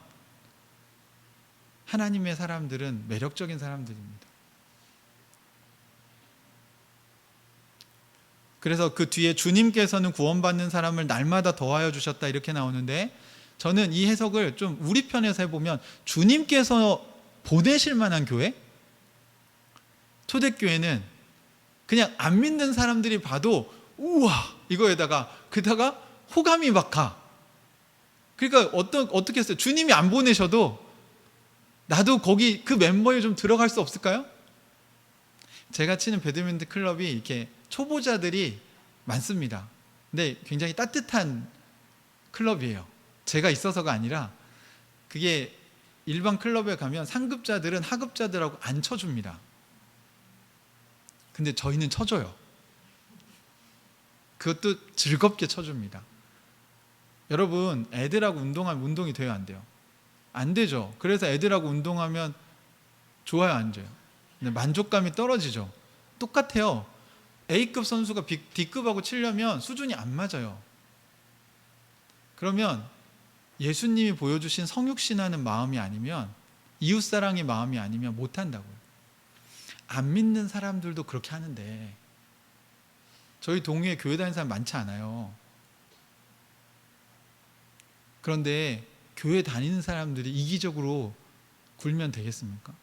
S4: 하나님의 사람들은 매력적인 사람들입니다. 그래서 그 뒤에 주님께서는 구원받는 사람을 날마다 더하여 주셨다 이렇게 나오는데, 저는 이 해석을 좀 우리 편에서 해보면 주님께서 보내실 만한 교회? 초대교회는 그냥 안 믿는 사람들이 봐도 우와 그다가 호감이 막 가. 그러니까 어떻게 했어요? 주님이 안 보내셔도 나도 거기 그 멤버에 좀 들어갈 수 없을까요? 제가 치는 배드민턴 클럽이 이렇게 초보자들이 많습니다. 근데 굉장히 따뜻한 클럽이에요. 제가 있어서가 아니라 그게 일반 클럽에 가면 상급자들은 하급자들하고 안 쳐줍니다. 근데 저희는 쳐줘요. 그것도 즐겁게 쳐줍니다. 여러분, 애들하고 운동하면 운동이 돼요, 안 돼요? 안 되죠. 그래서 애들하고 운동하면 좋아요, 안 좋아요? 근데 만족감이 떨어지죠. 똑같아요. A급 선수가 D급하고 치려면 수준이 안 맞아요. 그러면 예수님이 보여주신 성육신하는 마음이 아니면, 이웃사랑의 마음이 아니면 못한다고요. 안 믿는 사람들도 그렇게 하는데 저희 동네에 교회 다니는 사람 많지 않아요. 그런데 교회 다니는 사람들이 이기적으로 굴면 되겠습니까?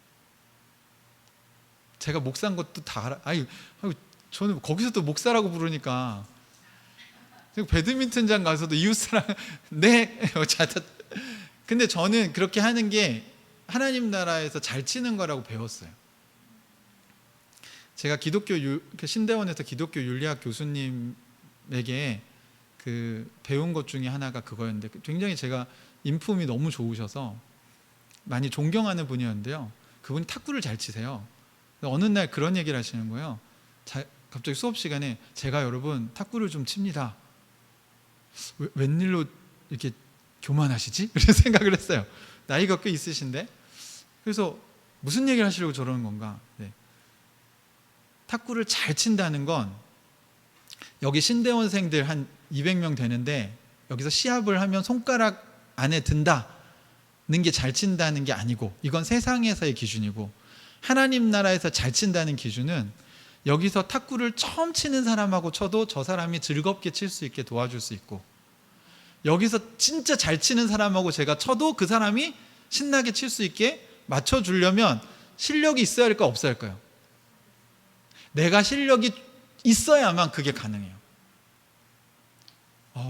S4: 제가 목사인 것도 다 알아. 저는 거기서도 목사라고 부르니까 배드민턴장 가서도 이웃사랑 네. 근데 저는 그렇게 하는 게 하나님 나라에서 잘 치는 거라고 배웠어요. 제가 신대원에서 기독교 윤리학 교수님에게 배운 것 중에 하나가 그거였는데, 굉장히 제가 인품이 너무 좋으셔서 많이 존경하는 분이었는데요. 그분이 탁구를 잘 치세요. 어느 날 그런 얘기를 하시는 거예요. 갑자기 수업 시간에 제가 여러분 탁구를 좀 칩니다. 웬일로 이렇게 교만하시지? 이런 생각을 했어요. 나이가 꽤 있으신데. 그래서 무슨 얘기를 하시려고 저러는 건가? 네. 탁구를 잘 친다는 건, 여기 신대원생들 한 200명 되는데 여기서 시합을 하면 손가락 안에 든다는 게 잘 친다는 게 아니고, 이건 세상에서의 기준이고, 하나님 나라에서 잘 친다는 기준은 여기서 탁구를 처음 치는 사람하고 쳐도 저 사람이 즐겁게 칠 수 있게 도와줄 수 있고, 여기서 진짜 잘 치는 사람하고 제가 쳐도 그 사람이 신나게 칠 수 있게 맞춰주려면 실력이 있어야 할까 없어야 할까요? 내가 실력이 있어야만 그게 가능해요.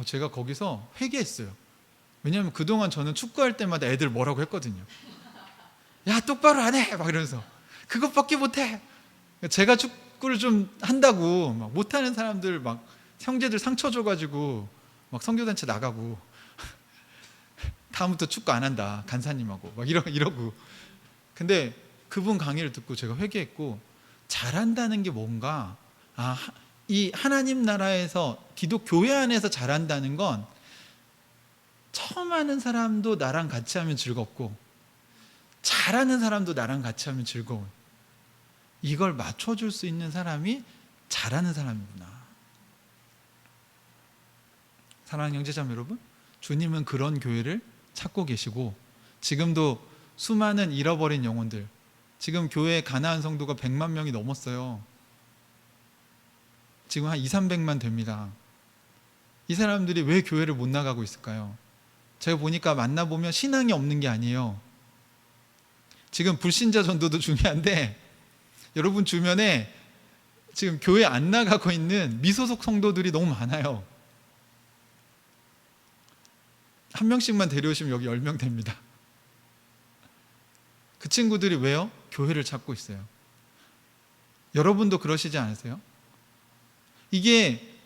S4: 제가 거기서 회개했어요. 왜냐하면 그동안 저는 축구할 때마다 애들 뭐라고 했거든요. 야, 똑바로 안 해! 막 이러면서. 그것밖에 못해! 제가 축구를 좀 한다고 막 못하는 사람들 막 형제들 상처 줘가지고 막 선교단체 나가고 다음부터 축구 안 한다, 간사님하고 막 이러고. 근데 그분 강의를 듣고 제가 회개했고, 잘한다는 게 뭔가, 이 하나님 나라에서 기독교회 안에서 잘한다는 건 처음 하는 사람도 나랑 같이 하면 즐겁고 잘하는 사람도 나랑 같이 하면 즐거운, 이걸 맞춰줄 수 있는 사람이 잘하는 사람이구나. 사랑하는 형제자매 여러분, 주님은 그런 교회를 찾고 계시고, 지금도 수많은 잃어버린 영혼들, 지금 교회에 가나안 성도가 100만 명이 넘었어요. 지금 한 200~300만 됩니다. 이 사람들이 왜 교회를 못 나가고 있을까요? 제가 보니까 만나보면 신앙이 없는 게 아니에요. 지금 불신자 전도도 중요한데, 여러분 주변에 지금 교회 안 나가고 있는 미소속 성도들이 너무 많아요. 한 명씩만 데려오시면 여기 10명 됩니다. 그 친구들이 왜요? 교회를 찾고 있어요. 여러분도 그러시지 않으세요? 이게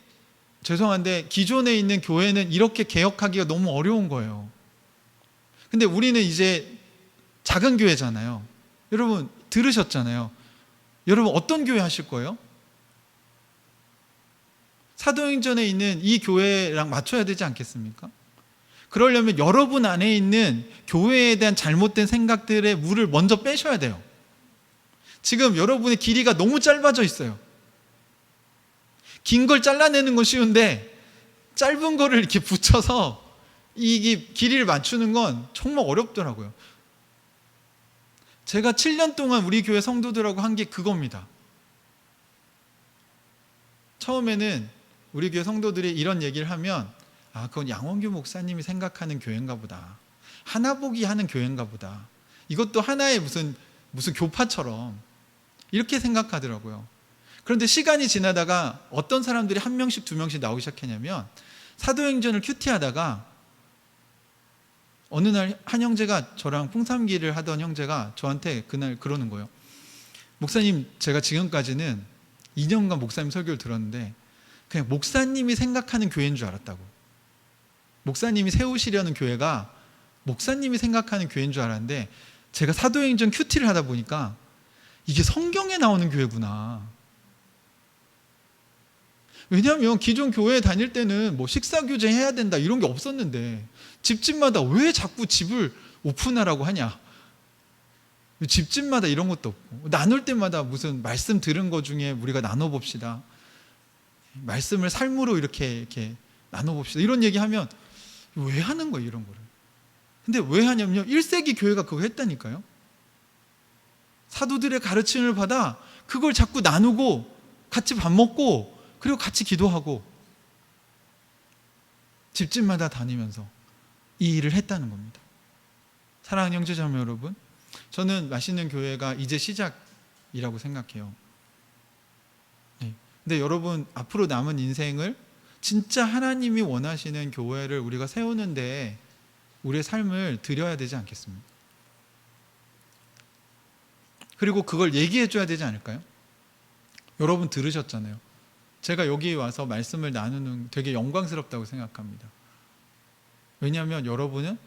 S4: 죄송한데 기존에 있는 교회는 이렇게 개혁하기가 너무 어려운 거예요. 근데 우리는 이제 작은 교회잖아요. 여러분 들으셨잖아요. 여러분 어떤 교회 하실 거예요? 사도행전에 있는 이 교회랑 맞춰야 되지 않겠습니까? 그러려면 여러분 안에 있는 교회에 대한 잘못된 생각들의 물을 먼저 빼셔야 돼요. 지금 여러분의 길이가 너무 짧아져 있어요. 긴 걸 잘라내는 건 쉬운데 짧은 거를 이렇게 붙여서 이게 길이를 맞추는 건 정말 어렵더라고요. 제가 7년 동안 우리 교회 성도들하고 한 게 그겁니다. 처음에는 우리 교회 성도들이 이런 얘기를 하면 아, 그건 양원규 목사님이 생각하는 교회인가 보다. 하나보기 하는 교회인가 보다. 이것도 하나의 무슨 교파처럼 이렇게 생각하더라고요. 그런데 시간이 지나다가 어떤 사람들이 한 명씩 두 명씩 나오기 시작했냐면 사도행전을 큐티하다가 어느 날 한 형제가 저랑 풍삼기를 하던 형제가 저한테 그날 그러는 거예요. 목사님, 제가 지금까지는 2년간 목사님 설교를 들었는데 그냥 목사님이 생각하는 교회인 줄 알았다고. 목사님이 세우시려는 교회가 목사님이 생각하는 교회인 줄 알았는데 제가 사도행전 큐티를 하다 보니까 이게 성경에 나오는 교회구나. 왜냐하면 기존 교회에 다닐 때는 뭐 식사교제 해야 된다 이런 게 없었는데 집집마다 왜 자꾸 집을 오픈하라고 하냐. 집집마다 이런 것도 없고 나눌 때마다 무슨 말씀 들은 것 중에 우리가 나눠봅시다. 말씀을 삶으로 이렇게 나눠봅시다. 이런 얘기하면 왜 하는 거예요 이런 거를. 근데 왜 하냐면요 1세기 교회가 그거 했다니까요. 사도들의 가르침을 받아 그걸 자꾸 나누고 같이 밥 먹고 그리고 같이 기도하고 집집마다 다니면서 이 일을 했다는 겁니다. 사랑하는 형제자매 여러분, 저는 맛있는 교회가 이제 시작이라고 생각해요. 네. 근데 여러분 앞으로 남은 인생을 진짜 하나님이 원하시는 교회를 우리가 세우는데 우리의 삶을 드려야 되지 않겠습니까? 그리고 그걸 얘기해 줘야 되지 않을까요? 여러분 들으셨잖아요. 제가 여기 와서 말씀을 나누는 되게 영광스럽다고 생각합니다. 왜냐하면 여러분은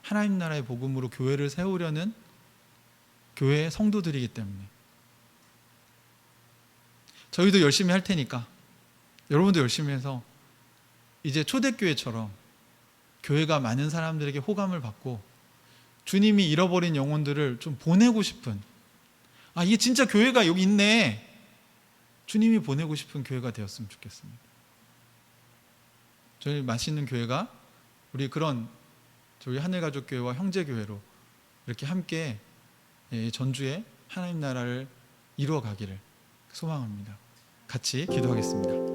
S4: 하나님 나라의 복음으로 교회를 세우려는 교회의 성도들이기 때문에. 저희도 열심히 할 테니까 여러분도 열심히 해서 이제 초대교회처럼 교회가 많은 사람들에게 호감을 받고 주님이 잃어버린 영혼들을 좀 보내고 싶은, 아 이게 진짜 교회가 여기 있네, 주님이 보내고 싶은 교회가 되었으면 좋겠습니다. 저희 맛있는 교회가 우리 그런 저희 하늘가족교회와 형제교회로 이렇게 함께 전주에 하나님 나라를 이루어가기를 소망합니다. 같이 기도하겠습니다.